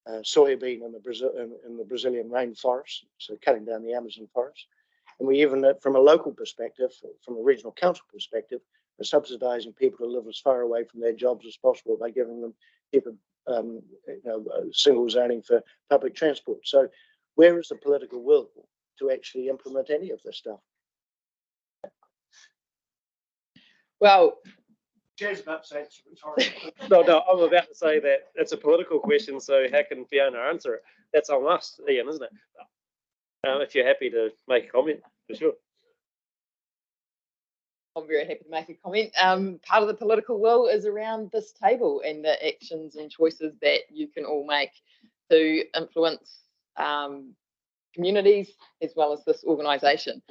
soybean in the Brazilian rainforest, so cutting down the Amazon forest. And we even, from a local perspective, from a regional council perspective, are subsidising people to live as far away from their jobs as possible by giving them single zoning for public transport. So where is the political will to actually implement any of this stuff? Well, Chair's about to say it's rhetorical. No, I'm about to say that it's a political question, so how can Fiona answer it? That's on us, Ian, isn't it? If you're happy to make a comment, for sure. I'm very happy to make a comment. Part of the political will is around this table and the actions and choices that you can all make to influence communities as well as this organisation.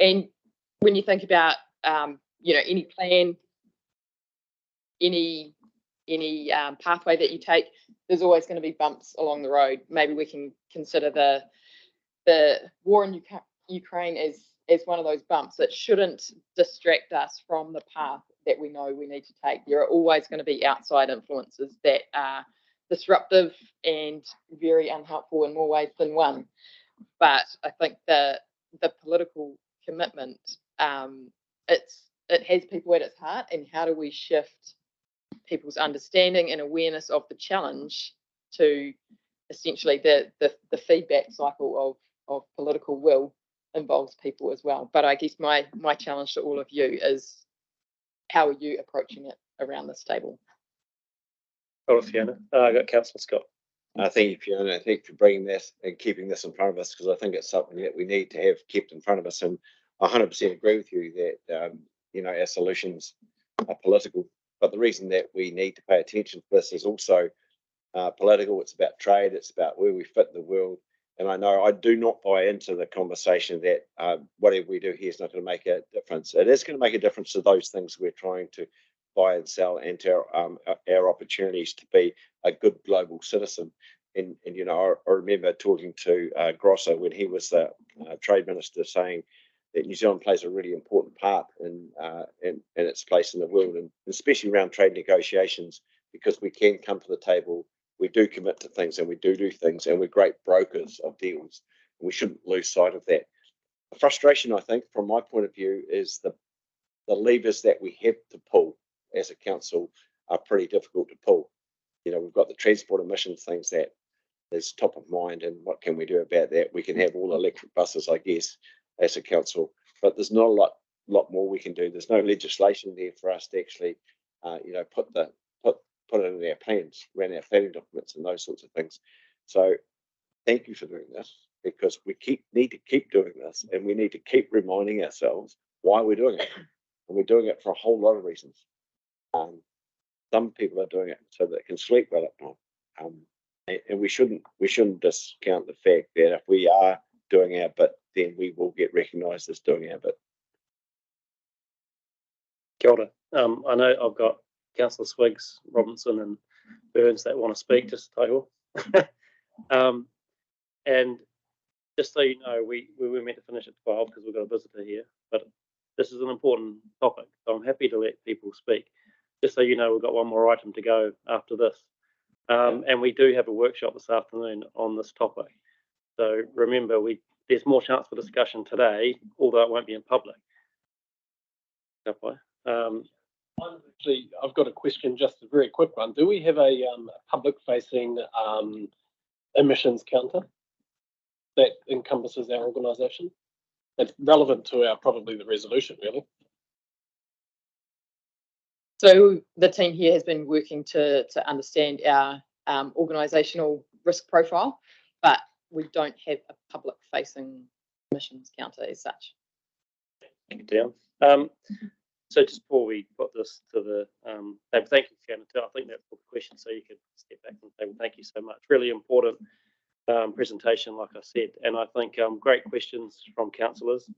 And when you think about any plan, any pathway that you take, there's always going to be bumps along the road. Maybe we can consider the war in Ukraine as one of those bumps. It shouldn't distract us from the path that we know we need to take. There are always going to be outside influences that are disruptive and very unhelpful in more ways than one. But I think the political commitment, it has people at its heart, and how do we shift people's understanding and awareness of the challenge to essentially the feedback cycle of political will involves people as well. But I guess my challenge to all of you is, how are you approaching it around this table? Well, Fiona, I got Councillor Scott. Thank you, Fiona. I think for bringing this and keeping this in front of us, because I think it's something that we need to have kept in front of us. And I 100% agree with you that our solutions are political. But the reason that we need to pay attention to this is also political. It's about trade. It's about where we fit in the world. And I know I do not buy into the conversation that whatever we do here is not going to make a difference. It is going to make a difference to those things we're trying to buy and sell, and to our opportunities to be a good global citizen. And I remember talking to Grosso when he was the trade minister, saying that New Zealand plays a really important part in its place in the world, and especially around trade negotiations, because we can come to the table, we do commit to things, and we do things, and we're great brokers of deals. And we shouldn't lose sight of that. The frustration, I think, from my point of view, is the levers that we have to pull as a council are pretty difficult to pull. We've got the transport emissions things that is top of mind, and what can we do about that? We can have all electric buses, I guess, as a council, but there's not a lot more we can do. There's no legislation there for us to actually, put it in our plans, around our planning documents and those sorts of things. So thank you for doing this, because we need to keep doing this, and we need to keep reminding ourselves why we're doing it. And we're doing it for a whole lot of reasons. Some people are doing it so they can sleep well at night. And we shouldn't discount the fact that if we are doing our bit, then we will get recognised as doing our bit. Kia ora. I know I've got Councillor Swiggs, Robinson and Burns that want to speak, just Taiho. And just so you know, we were meant to finish at 12 because we've got a visitor here, but this is an important topic, so I'm happy to let people speak. Just so you know, we've got one more item to go after this. And we do have a workshop this afternoon on this topic. So remember, there's more chance for discussion today, although it won't be in public. Actually, I've got a question, just a very quick one. Do we have a public-facing emissions counter that encompasses our organisation? It's relevant to probably the resolution, really. So the team here has been working to understand our organisational risk profile, but we don't have a public-facing emissions counter as such. Thank you, Dan. So just before we put this to the thank you, Fiona. I think that's the question, so you can step back and say, well, thank you so much. Really important presentation, like I said, and I think great questions from councillors.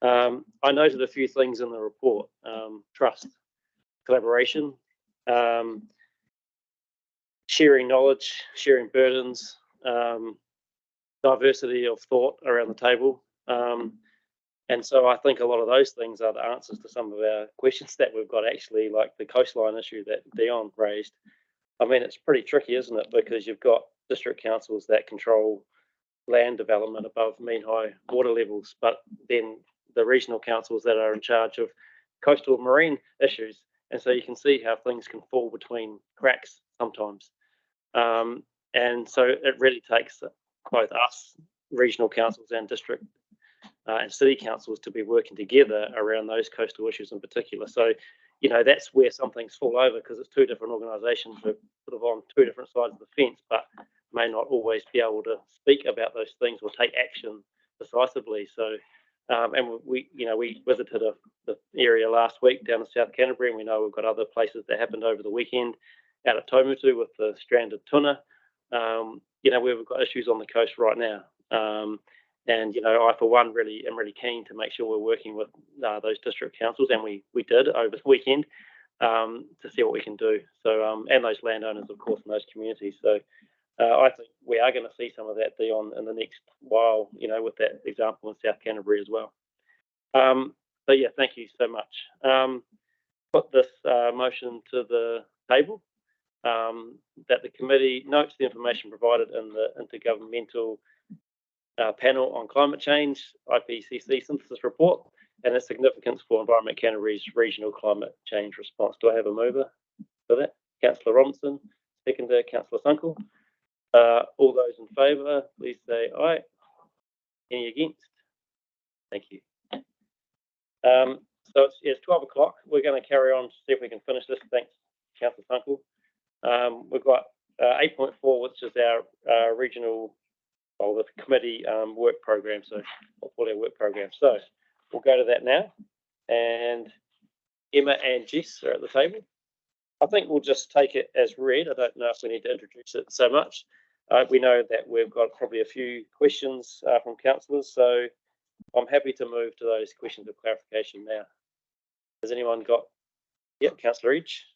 I noted a few things in the report: trust, collaboration, sharing knowledge, sharing burdens, diversity of thought around the table. And so I think a lot of those things are the answers to some of our questions that we've got, actually, like the coastline issue that Dion raised. I mean, it's pretty tricky, isn't it? Because you've got district councils that control land development above mean high water levels, but then the regional councils that are in charge of coastal marine issues. And so you can see how things can fall between cracks sometimes. And so it really takes both us, regional councils and district and city councils to be working together around those coastal issues in particular. So, you know, that's where some things fall over because it's two different organisations that are sort of on two different sides of the fence, but may not always be able to speak about those things or take action decisively. So, and we visited the area last week down in South Canterbury, and we know we've got other places that happened over the weekend out at Taumutu with the stranded tuna. You know, we've got issues on the coast right now. And, you know, I, for one, am really keen to make sure we're working with those district councils, and we did over the weekend to see what we can do. So, and those landowners, of course, in those communities. So I think we are going to see some of that, Dion, in the next while, you know, with that example in South Canterbury as well. So, yeah, thank you so much. Put this motion to the table. That the committee notes the information provided in the Intergovernmental Panel on Climate Change, IPCC synthesis report, and its significance for Environment Canterbury's regional climate change response. Do I have a mover for that? Councillor Robinson, seconder, Councillor Sunkel. All those in favour, please say aye. Any against? Thank you. So it's 12 o'clock. We're going to carry on to see if we can finish this. Thanks, Councillor Sunkel. We've got 8.4, which is our regional, well, the committee work program. So we'll call our work program. So we'll go to that now. And Emma and Jess are at the table. I think we'll just take it as read. I don't know if we need to introduce it so much. We know that we've got probably a few questions from councillors. So I'm happy to move to those questions of clarification now. Has anyone got? Yep, Councillor Edge.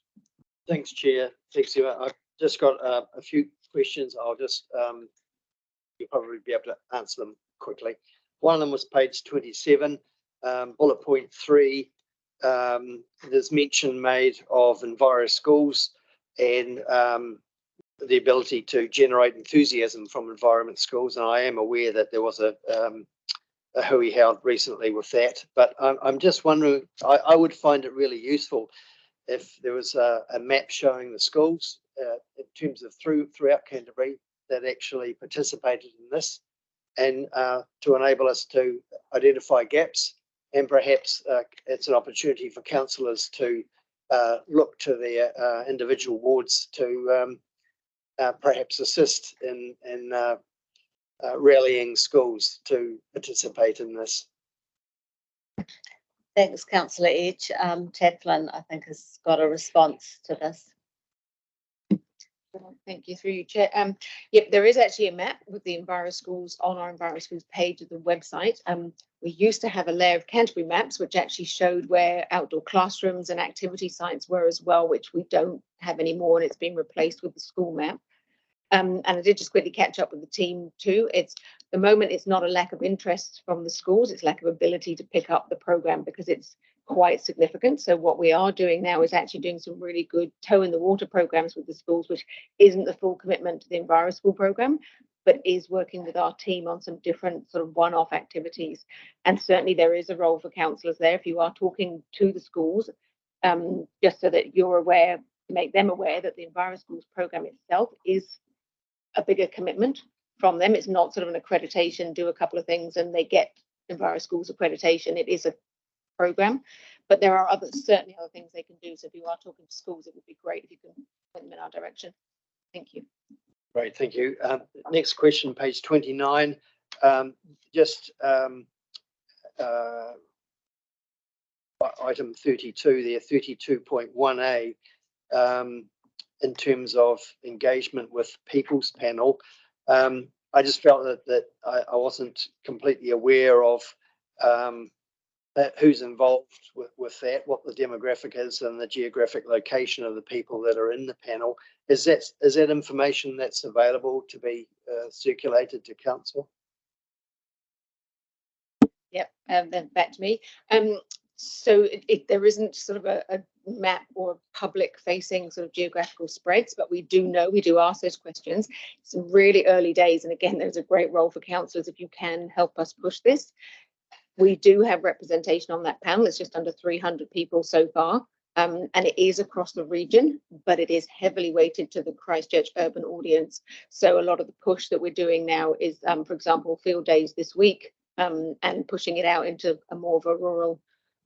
Thanks, Chair. Thanks, Emma. I've just got a few questions. I'll just, you'll probably be able to answer them quickly. One of them was page 27, bullet point 3. There's mention made of Enviro schools and the ability to generate enthusiasm from environment schools. And I am aware that there was a hui held recently with that, but I'm just wondering, I would find it really useful if there was a map showing the schools in terms of throughout Canterbury that actually participated in this, and to enable us to identify gaps, and perhaps it's an opportunity for councillors to look to their individual wards to perhaps assist in rallying schools to participate in this. Thanks, Councillor Edge. Chad Flynn, I think, has got a response to this. Thank you, through you, Chair. Yep, there is actually a map with the Enviro Schools on our Enviro Schools page of the website. We used to have a layer of Canterbury maps, which actually showed where outdoor classrooms and activity sites were as well, which we don't have anymore, and it's been replaced with the school map. And I did just quickly catch up with the team too. It's the moment it's not a lack of interest from the schools, it's lack of ability to pick up the program because it's quite significant. So what we are doing now is actually doing some really good toe in the water programs with the schools, which isn't the full commitment to the Enviro School program, but is working with our team on some different sort of one-off activities. And certainly there is a role for councillors there if you are talking to the schools, just so that you're aware, make them aware that the Enviro Schools program itself is a bigger commitment from them. It's not sort of an accreditation, do a couple of things and they get Enviro Schools accreditation. It is a program, but there are certainly other things they can do. So if you are talking to schools, it would be great if you can point them in our direction. Thank you. Great, thank you. Next question, page 29. Item 32 there, 32.1a. In terms of engagement with People's Panel, I just felt that I wasn't completely aware of who's involved with that, what the demographic is and the geographic location of the people that are in the panel. Is that information that's available to be circulated to council? Yep, then back to me. So there isn't sort of a map or public facing sort of geographical spreads, but we do ask those questions. It's really early days. And again, there's a great role for councillors if you can help us push this. We do have representation on that panel. It's just under 300 people so far. And it is across the region, but it is heavily weighted to the Christchurch urban audience. So a lot of the push that we're doing now is, for example, field days this week, and pushing it out into a more of a rural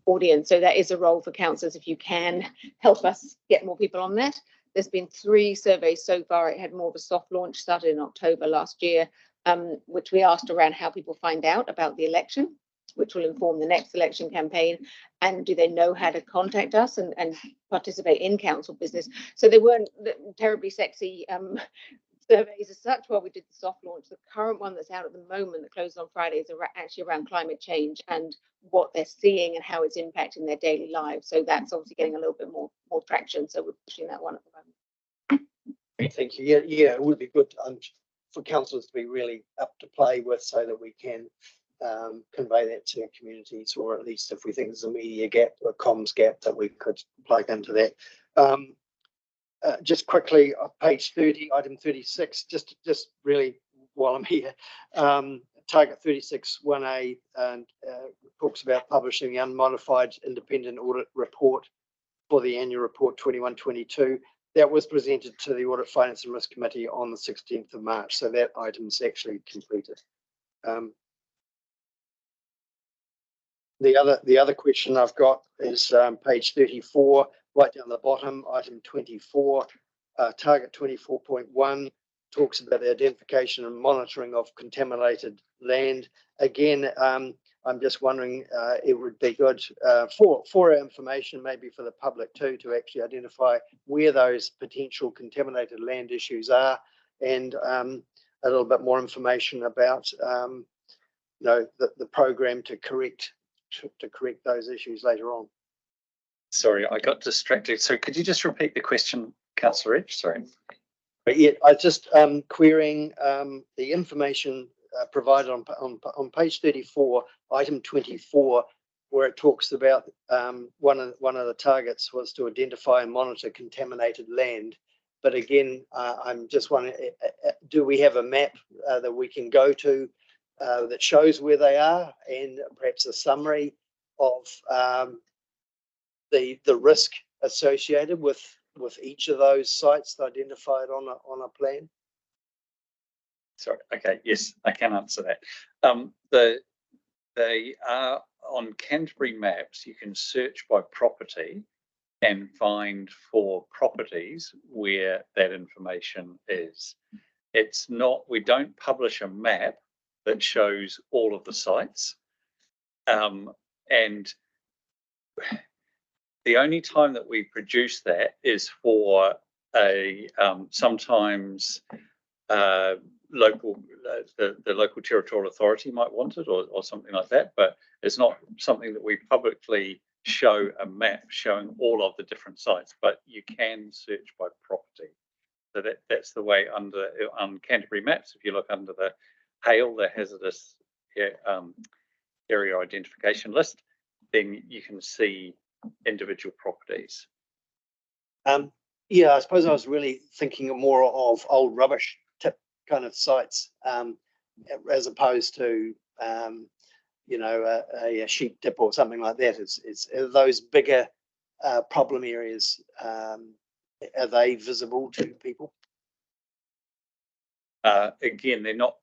audience. So that is a role for councillors if you can help us get more people on that. There's been 3 surveys so far. It had more of a soft launch, started in October last year, which we asked around how people find out about the election, which will inform the next election campaign, and do they know how to contact us and participate in council business. So they weren't terribly sexy surveys as such while we did the soft launch. The current one that's out at the moment that closed on Friday is actually around climate change and what they're seeing and how it's impacting their daily lives. So that's obviously getting a little bit more traction. So we're pushing that one at the moment. Thank you. Yeah, it would be good for councillors to be really up to play with, so that we can convey that to communities, or at least if we think there's a media gap or a comms gap, that we could plug into that. Just quickly, page 30, item 36, just really while I'm here, target 36.1a talks about publishing the unmodified independent audit report for the annual report 21-22. That was presented to the Audit, Finance and Risk Committee on the 16th of March, so that item is actually completed. The other question I've got is page 34, right down the bottom, item 24, target 24.1 talks about the identification and monitoring of contaminated land. Again, I'm just wondering, it would be good for our information, maybe for the public too, to actually identify where those potential contaminated land issues are, and a little bit more information about the program to correct those issues later on. Sorry, I got distracted. So could you just repeat the question, Councillor Edge? Sorry. But yeah, I just querying the information provided on page 34, item 24, where it talks about one of the targets was to identify and monitor contaminated land. But again, I'm just wondering, do we have a map that we can go to that shows where they are, and perhaps a summary of the risk associated with each of those sites identified on a plan? Sorry. Okay. Yes, I can answer that. They are on Canterbury maps. You can search by property and find for properties where that information is. It's not. We don't publish a map that shows all of the sites, and the only time that we produce that is for a sometimes local, the local territorial authority might want it, or something like that, but it's not something that we publicly show a map showing all of the different sites, but you can search by property. So that's the way on Canterbury maps. If you look under the HAIL, the hazardous area identification list, then you can see individual properties. Yeah, I suppose I was really thinking more of old rubbish tip kind of sites, as opposed to a sheep tip or something like that. It's those bigger problem areas. Are they visible to people? Again, they're not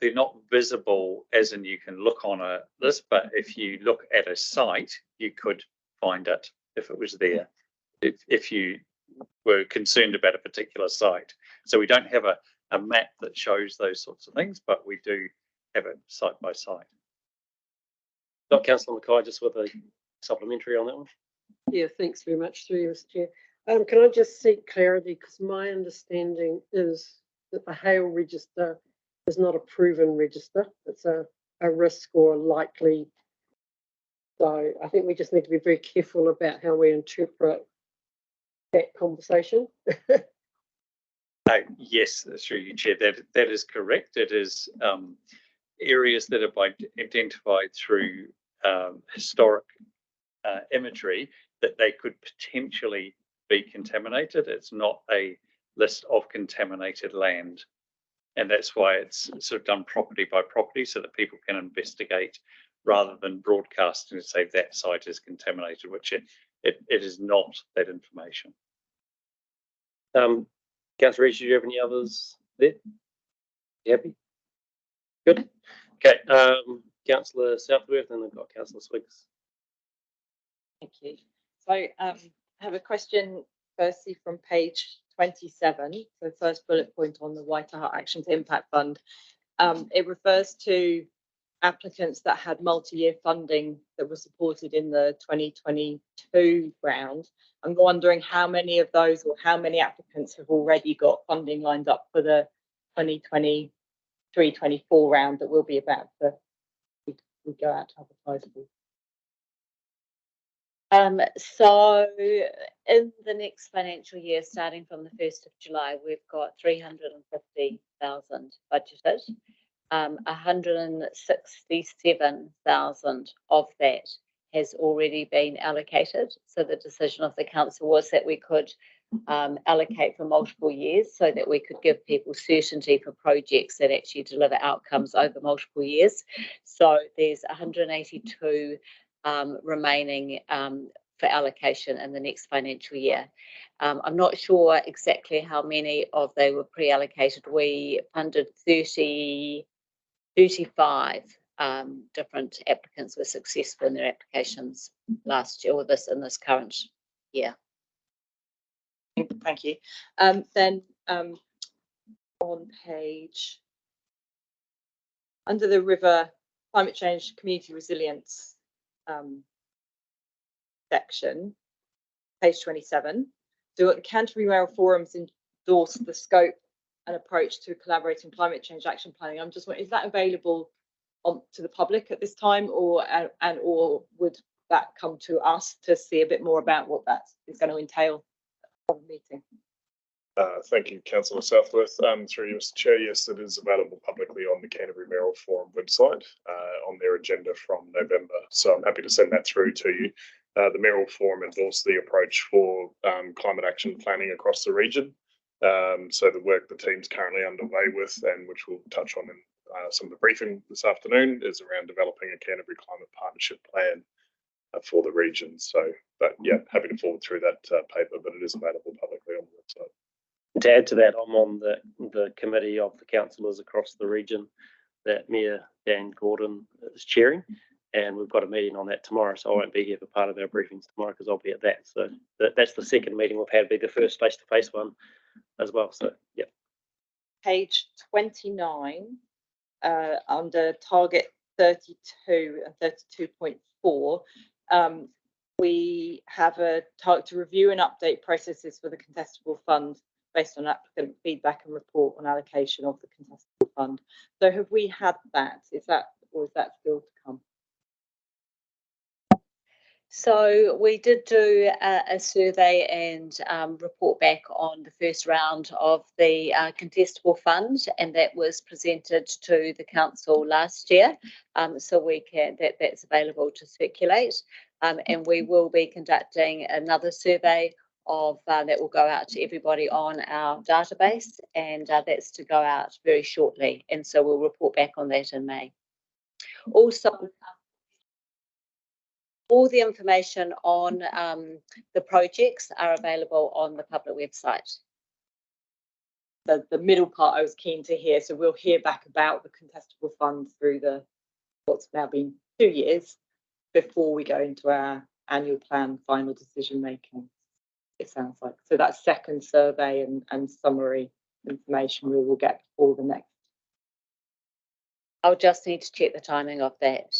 visible as in you can look on a list, but if you look at a site, you could find it if it was there, if you were concerned about a particular site. So we don't have a map that shows those sorts of things, but we do have it site by site. Got Councillor Mackay just with a supplementary on that one. Yeah, thanks very much, through you, Mr. Chair. Can I just seek clarity, because my understanding is that the HAIL register is not a proven register. It's a risk or likely. So I think we just need to be very careful about how we interpret that conversation. Yes, through you, Chair. That is correct. It is areas that have been identified through historic imagery, that they could potentially be contaminated. It's not a list of contaminated land. And that's why it's sort of done property by property so that people can investigate rather than broadcasting to say that site is contaminated, which it is not that information. Councillor Rees, do you have any others there? You happy? Good. Okay. Councillor Southworth, and then I've got Councillor Swiggs. Thank you. So I have a question firstly from page 27. So first bullet point on the Waitaha Action to Impact Fund. It refers to applicants that had multi-year funding that was supported in the 2022 round. I'm wondering how many of those or how many applicants have already got funding lined up for the 2023-24 round that will be about to we go out to advertise for. So in the next financial year, starting from the 1st of July, we've got 350,000 budgeted. 167,000 of that has already been allocated. So the decision of the council was that we could allocate for multiple years so that we could give people certainty for projects that actually deliver outcomes over multiple years. So there's 182 remaining for allocation in the next financial year. I'm not sure exactly how many of they were pre-allocated. We funded 35 different applicants were successful in their applications last year or in this current year. Thank you. Then on page, under the river climate change community resilience section, page 27, so the Canterbury Mayoral Forum's endorsed the scope and approach to collaborating climate change action planning. I'm just wondering, is that available to the public at this time, or would that come to us to see a bit more about what that is going to entail at the meeting? Thank you, Councillor Southworth. Through you, Mr. Chair, yes, it is available publicly on the Canterbury Mayoral Forum website on their agenda from November. So I'm happy to send that through to you. The Mayoral Forum endorsed the approach for climate action planning across the region. So the work the team's currently underway with, and which we'll touch on in some of the briefing this afternoon, is around developing a Canterbury Climate Partnership Plan for the region. So, but yeah, happy to forward through that paper, but it is available publicly on the website. To add to that, I'm on the committee of the councillors across the region that Mayor Dan Gordon is chairing, and we've got a meeting on that tomorrow, so I won't be here for part of our briefings tomorrow because I'll be at that. So that's the second meeting we've had, be the first face-to-face one as well. So yeah. Page 29, under target 32 and 32.4, we have a target to review and update processes for the contestable fund based on applicant feedback and report on allocation of the contestable fund. So have we had that? Is that still to come? So we did do a survey and report back on the first round of the contestable fund, and that was presented to the council last year. So we can that's available to circulate, and we will be conducting another survey of that will go out to everybody on our database, and that's to go out very shortly. And so we'll report back on that in May. Also, all the information on the projects are available on the public website. The middle part I was keen to hear, so we'll hear back about the contestable fund through what's now been 2 years before we go into our annual plan final decision making, it sounds like. So that second survey and summary information we will get before the next. I'll just need to check the timing of that.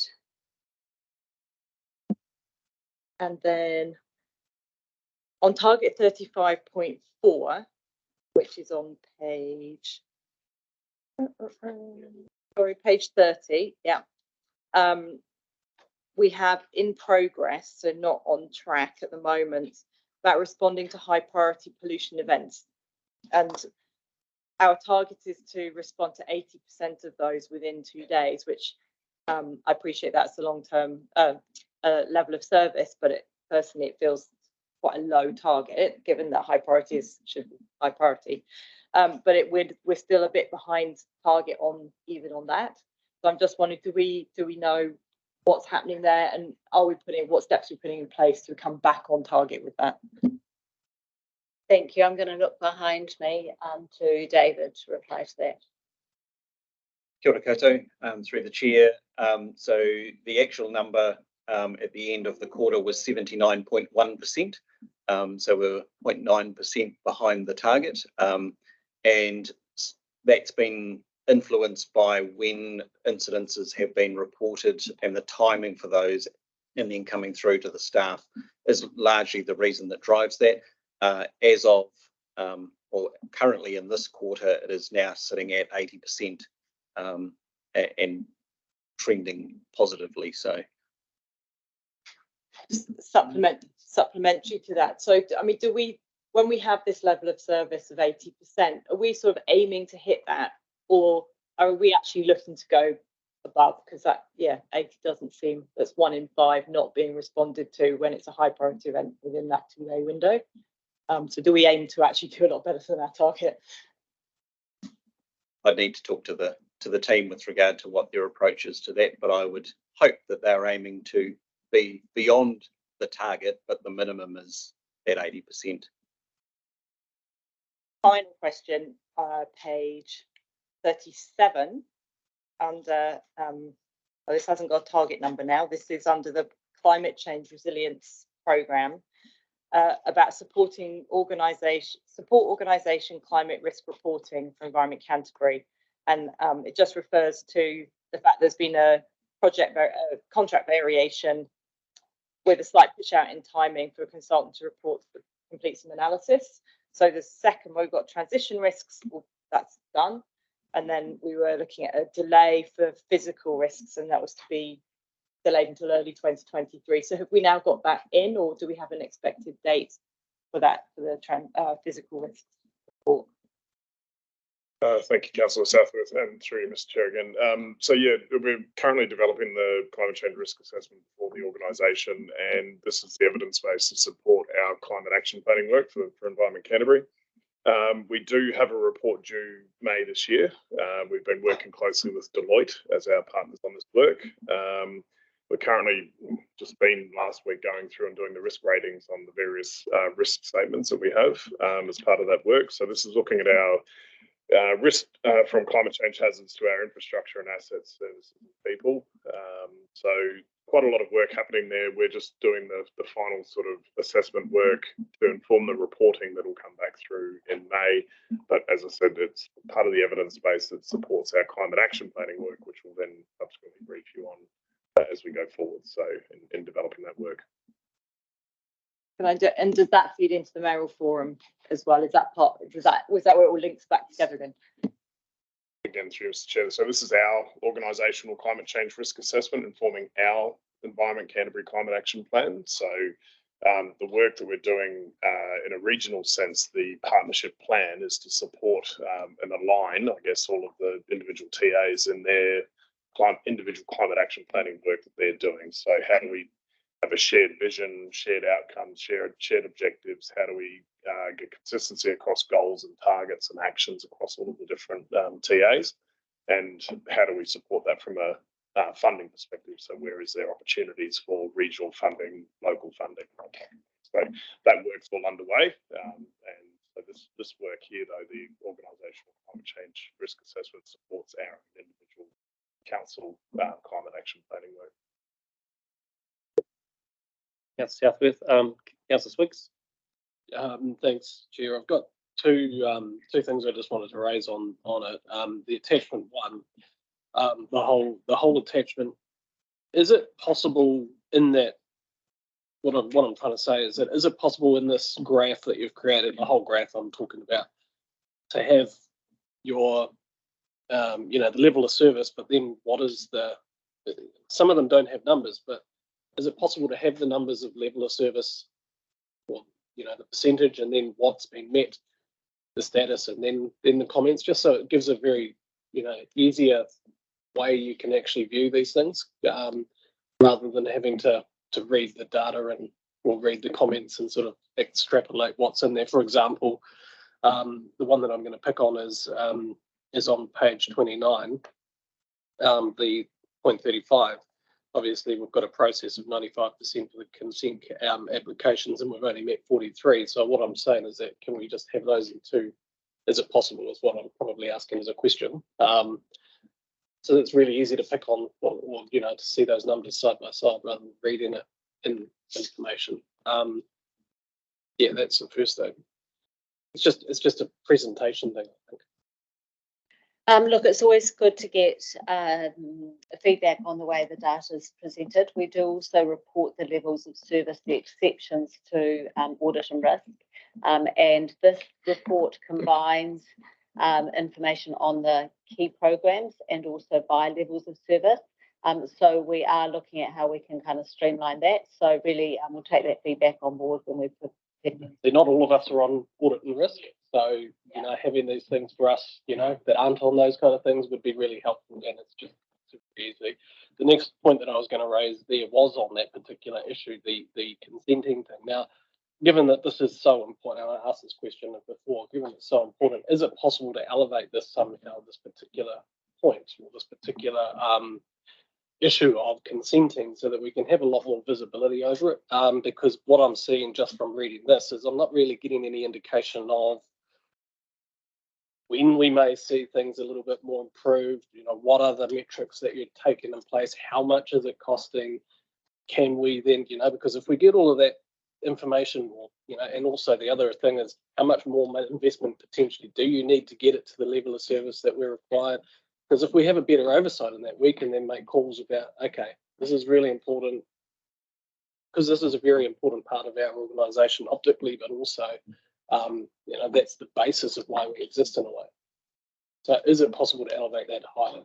And then on target 35.4, which is on page, page 30, yeah. We have in progress, so not on track at the moment, about responding to high priority pollution events. And our target is to respond to 80% of those within 2 days, which I appreciate that's the long term, level of service, but personally it feels quite a low target, given that high priorities should be high priority. But we're still a bit behind target even on that. So I'm just wondering, do we know what's happening there, and what steps we're putting in place to come back on target with that? Thank you. I'm going to look behind me to David to reply to that. Kia ora koutou, through the chair. So the actual number at the end of the quarter was 79.1%. So we're 0.9% behind the target. And that's been influenced by when incidences have been reported, and the timing for those and then coming through to the staff is largely the reason that drives that. As of, or currently in this quarter, it is now sitting at 80% and trending positively. So, supplementary to that. So, I mean, when we have this level of service of 80%, are we sort of aiming to hit that, or are we actually looking to go above? Because 80 doesn't seem, that's 1 in 5 not being responded to when it's a high priority event within that 2-day window. So do we aim to actually do a lot better than our target? I'd need to talk to the team with regard to what their approach is to that, but I would hope that they're aiming to be beyond the target, but the minimum is at 80%. Final question, page 37, under, this hasn't got a target number now, this is under the Climate Change Resilience Programme, about support organisation climate risk reporting for Environment Canterbury. And it just refers to the fact there's been a contract variation with a slight push out in timing for a consultant to complete some analysis. So the second, we've got transition risks, well, that's done. And then we were looking at a delay for physical risks, and that was to be delayed until early 2023. So have we now got that in, or do we have an expected date for that, for the physical risks report? Thank you, Councillor Southworth, and through you, Mr. Chair again. So yeah, we're currently developing the climate change risk assessment for the organisation, and this is the evidence base to support our climate action planning work for Environment Canterbury. We do have a report due May this year. We've been working closely with Deloitte as our partners on this work. We're currently just been last week going through and doing the risk ratings on the various risk statements that we have as part of that work. So this is looking at our risk from climate change hazards to our infrastructure and assets, services and people. So quite a lot of work happening there. We're just doing the final sort of assessment work to inform the reporting that will come back through in May. But as I said, it's part of the evidence base that supports our climate action planning work, which we'll then subsequently brief you on as we go forward. So in developing that work. And does that feed into the mayoral forum as well? Is that part? Was that where it all links back together again? Again, through Mr. Chair. So this is our organisational climate change risk assessment informing our Environment Canterbury climate action plan. So the work that we're doing in a regional sense, the partnership plan is to support and align, I guess, all of the individual TAs in their individual climate action planning work that they're doing. So how do we have a shared vision, shared outcomes, shared objectives? How do we get consistency across goals and targets and actions across all of the different TAs? And how do we support that from a funding perspective? So where is there opportunities for regional funding, local funding? So that work's all underway. And so this work here, though, the organisational climate change risk assessment supports our individual council climate action planning work. Councillor Southworth, Councillor Swiggs. Thanks, Chair. I've got two things I just wanted to raise on it. The attachment one, the whole attachment. Is it possible in that? What I'm trying to say is that is it possible in this graph that you've created, the whole graph I'm talking about, to have your the level of service, but then what is some of them don't have numbers, but is it possible to have the numbers of level of service, or the percentage, and then what's been met, the status, and then the comments, just so it gives a very easier way you can actually view these things, rather than having to to read the data and or read the comments and sort of extrapolate what's in there. For example, the one that I'm going to pick on is on page 29, the point 35. Obviously, we've got a process of 95% for the consent applications, and we've only met 43. So what I'm saying is that can we just have those in two? Is it possible? Is what I'm probably asking as a question. So it's really easy to pick on, or you know, to see those numbers side by side rather than reading it in information. Yeah, that's the first thing. It's just a presentation thing, I think. Look, it's always good to get feedback on the way the data is presented. We do also report the levels of service, the exceptions to audit and risk. And this report combines information on the key programs and also by levels of service. So we are looking at how we can kind of streamline that. So really, we'll take that feedback on board when we put it. Not all of us are on audit and risk. So, you know, having these things for us, you know, that aren't on those kind of things would be really helpful, and it's just super easy. The next point that I was going to raise there was on that particular issue, the consenting thing. Now, given that this is so important, and I asked this question before, given it's so important, is it possible to elevate this somehow, this particular point, or this particular issue of consenting, so that we can have a lot more visibility over it? Because what I'm seeing just from reading this is I'm not really getting any indication of when we may see things a little bit more improved. You know, what are the metrics that you're taking in place? How much is it costing? Can we then, you know, because if we get all of that information, or, you know, and also the other thing is how much more investment potentially do you need to get it to the level of service that we're required? Because if we have a better oversight on that, we can then make calls about, okay, this is really important, because this is a very important part of our organisation optically, but also, you know, that's the basis of why we exist in a way. So is it possible to elevate that higher?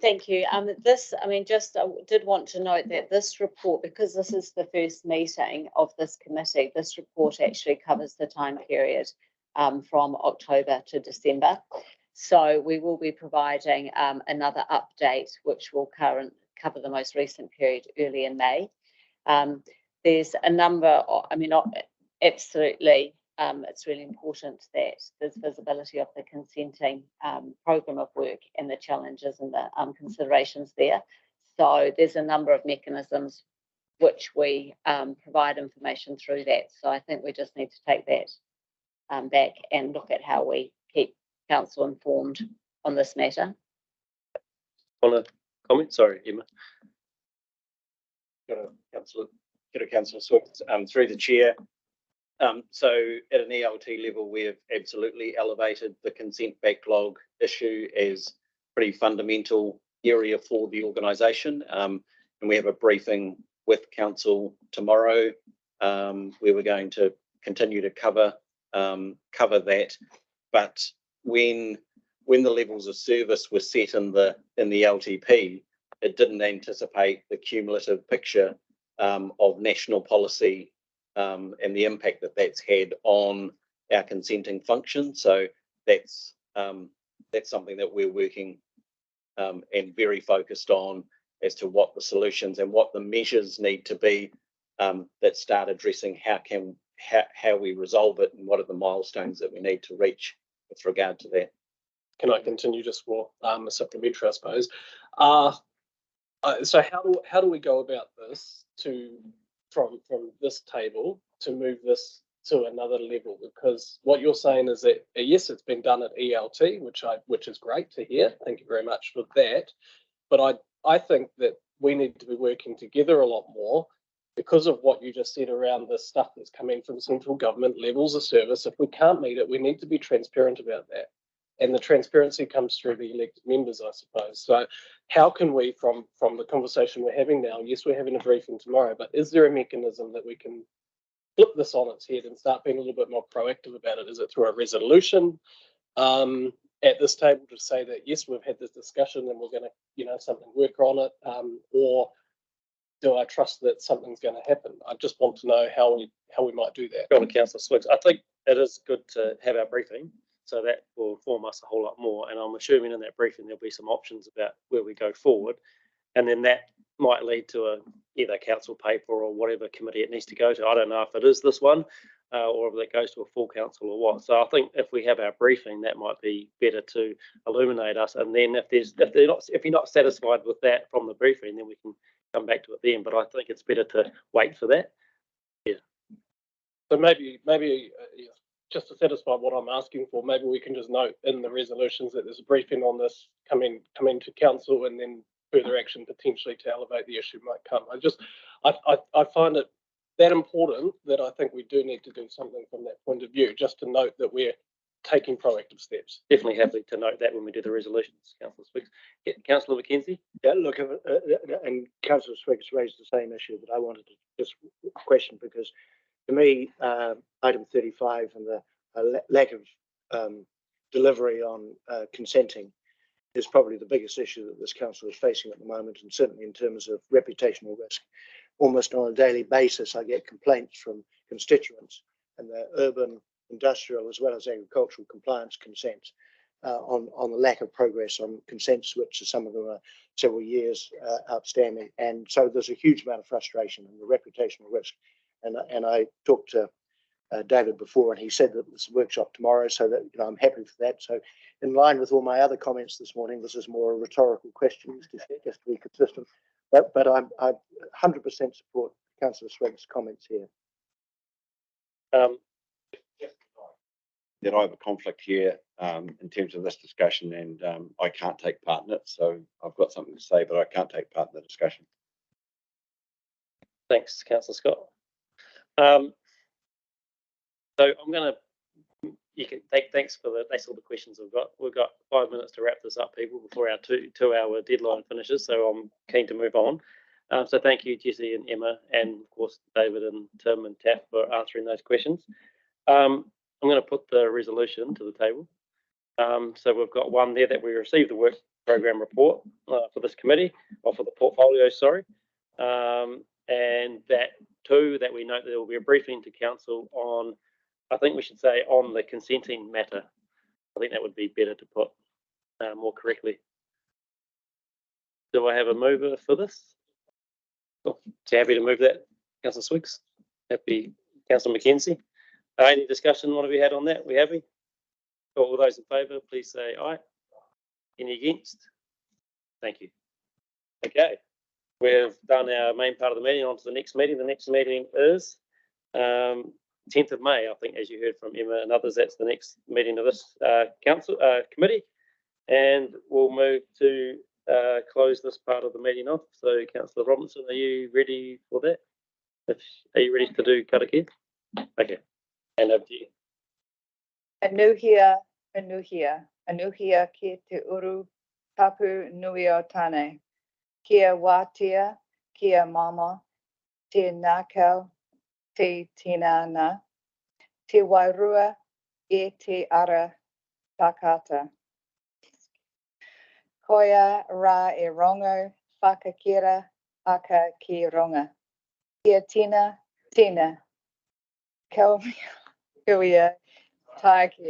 Thank you. This, I mean, just I did want to note that this report, because this is the first meeting of this committee, this report actually covers the time period from October to December. So we will be providing another update, which will cover the most recent period early in May. There's a number of, I mean, absolutely, it's really important that there's visibility of the consenting program of work and the challenges and the considerations there. So there's a number of mechanisms which we provide information through that. So I think we just need to take that back and look at how we keep council informed on this matter. On a comment, sorry, Emma. Councillor Swift, through the chair. So at an ELT level, we have absolutely elevated the consent backlog issue as pretty fundamental area for the organisation. And we have a briefing with council tomorrow where we're going to continue to cover that. But when the levels of service were set in the LTP, it didn't anticipate the cumulative picture of national policy and the impact that that's had on our consenting function. So that's something that we're working and very focused on as to what the solutions and what the measures need to be that start addressing how we resolve it and what are the milestones that we need to reach with regard to that. Can I continue just for a supplementary, I suppose? So how do we go about this from this table to move this to another level? Because what you're saying is that yes, it's been done at ELT, which is great to hear. Thank you very much for that. But I think that we need to be working together a lot more because of what you just said around the stuff that's coming from central government, levels of service. If we can't meet it, we need to be transparent about that. And the transparency comes through the elected members, I suppose. So how can we, from the conversation we're having now, yes, we're having a briefing tomorrow, but is there a mechanism that we can flip this on its head and start being a little bit more proactive about it? Is it through a resolution at this table to say that, yes, we've had this discussion and we're going to, you know, something work on it, or do I trust that something's going to happen? I just want to know how we might do that. Councillor Swiggs, I think it is good to have our briefing. So that will inform us a whole lot more. And I'm assuming in that briefing, there'll be some options about where we go forward. And then that might lead to either a council paper or whatever committee it needs to go to. I don't know if it is this one or if it goes to a full council or what. So I think if we have our briefing, that might be better to illuminate us. And then if you're not satisfied with that from the briefing, then we can come back to it then. But I think it's better to wait for that. Yeah. So maybe just to satisfy what I'm asking for, maybe we can just note in the resolutions that there's a briefing on this coming to council, and then further action potentially to elevate the issue might come. I find it that important that I think we do need to do something from that point of view, just to note that we're taking proactive steps. Definitely happy to note that when we do the resolutions, Councillor Swiggs. Yeah, Councillor McKenzie? Yeah, look, and Councillor Swiggs raised the same issue that I wanted to just question, because to me, item 35 and the lack of delivery on consenting is probably the biggest issue that this council is facing at the moment, and certainly in terms of reputational risk. Almost on a daily basis, I get complaints from constituents and the urban, industrial, as well as agricultural compliance consents on the lack of progress on consents, which some of them are several years outstanding. And so there's a huge amount of frustration and the reputational risk. And I talked to David before, and he said that there's a workshop tomorrow, so that I'm happy for that. So in line with all my other comments this morning, this is more a rhetorical question, just to be consistent. But I 100% support Councillor Swiggs' comments here. That I have a conflict here in terms of this discussion, and I can't take part in it. So I've got something to say, but I can't take part in the discussion. Thanks, Councillor Scott. So I'm going to. You can take. Thanks for that's all the questions I've got. We've got 5 minutes to wrap this up, people, before our two-hour deadline finishes. So I'm keen to move on. So thank you, Jesse and Emma, and of course David and Tim and Taff for answering those questions. I'm going to put the resolution to the table. So we've got one there that we received the work program report for this committee, or for the portfolio, sorry, and that two, that we note that there will be a briefing to council on, I think we should say, on the consenting matter. I think that would be better to put more correctly. Do I have a mover for this? Oh, so happy to move that, Councillor Swiggs. Happy, Councillor McKenzie. Any discussion want to be had on that? We happy? All those in favour, please say aye. Any against? Thank you. Okay, we've done our main part of the meeting. On to the next meeting. The next meeting is 10th of May, I think, as you heard from Emma and others. That's the next meeting of this council committee, and we'll move to close this part of the meeting off. So, Councillor Robinson, are you ready for that? Are you ready to do Karakia? Okay, and over to you. Anuhia, anuhia, anuhia ki te uru tapu nui o tane. Kia wātia, kia mama, te nākau, te tinana, te wairua e te ara takata. Koia rā e rongo, whakakira aka ki ronga. Kia tina, tina. Kauia, taiki.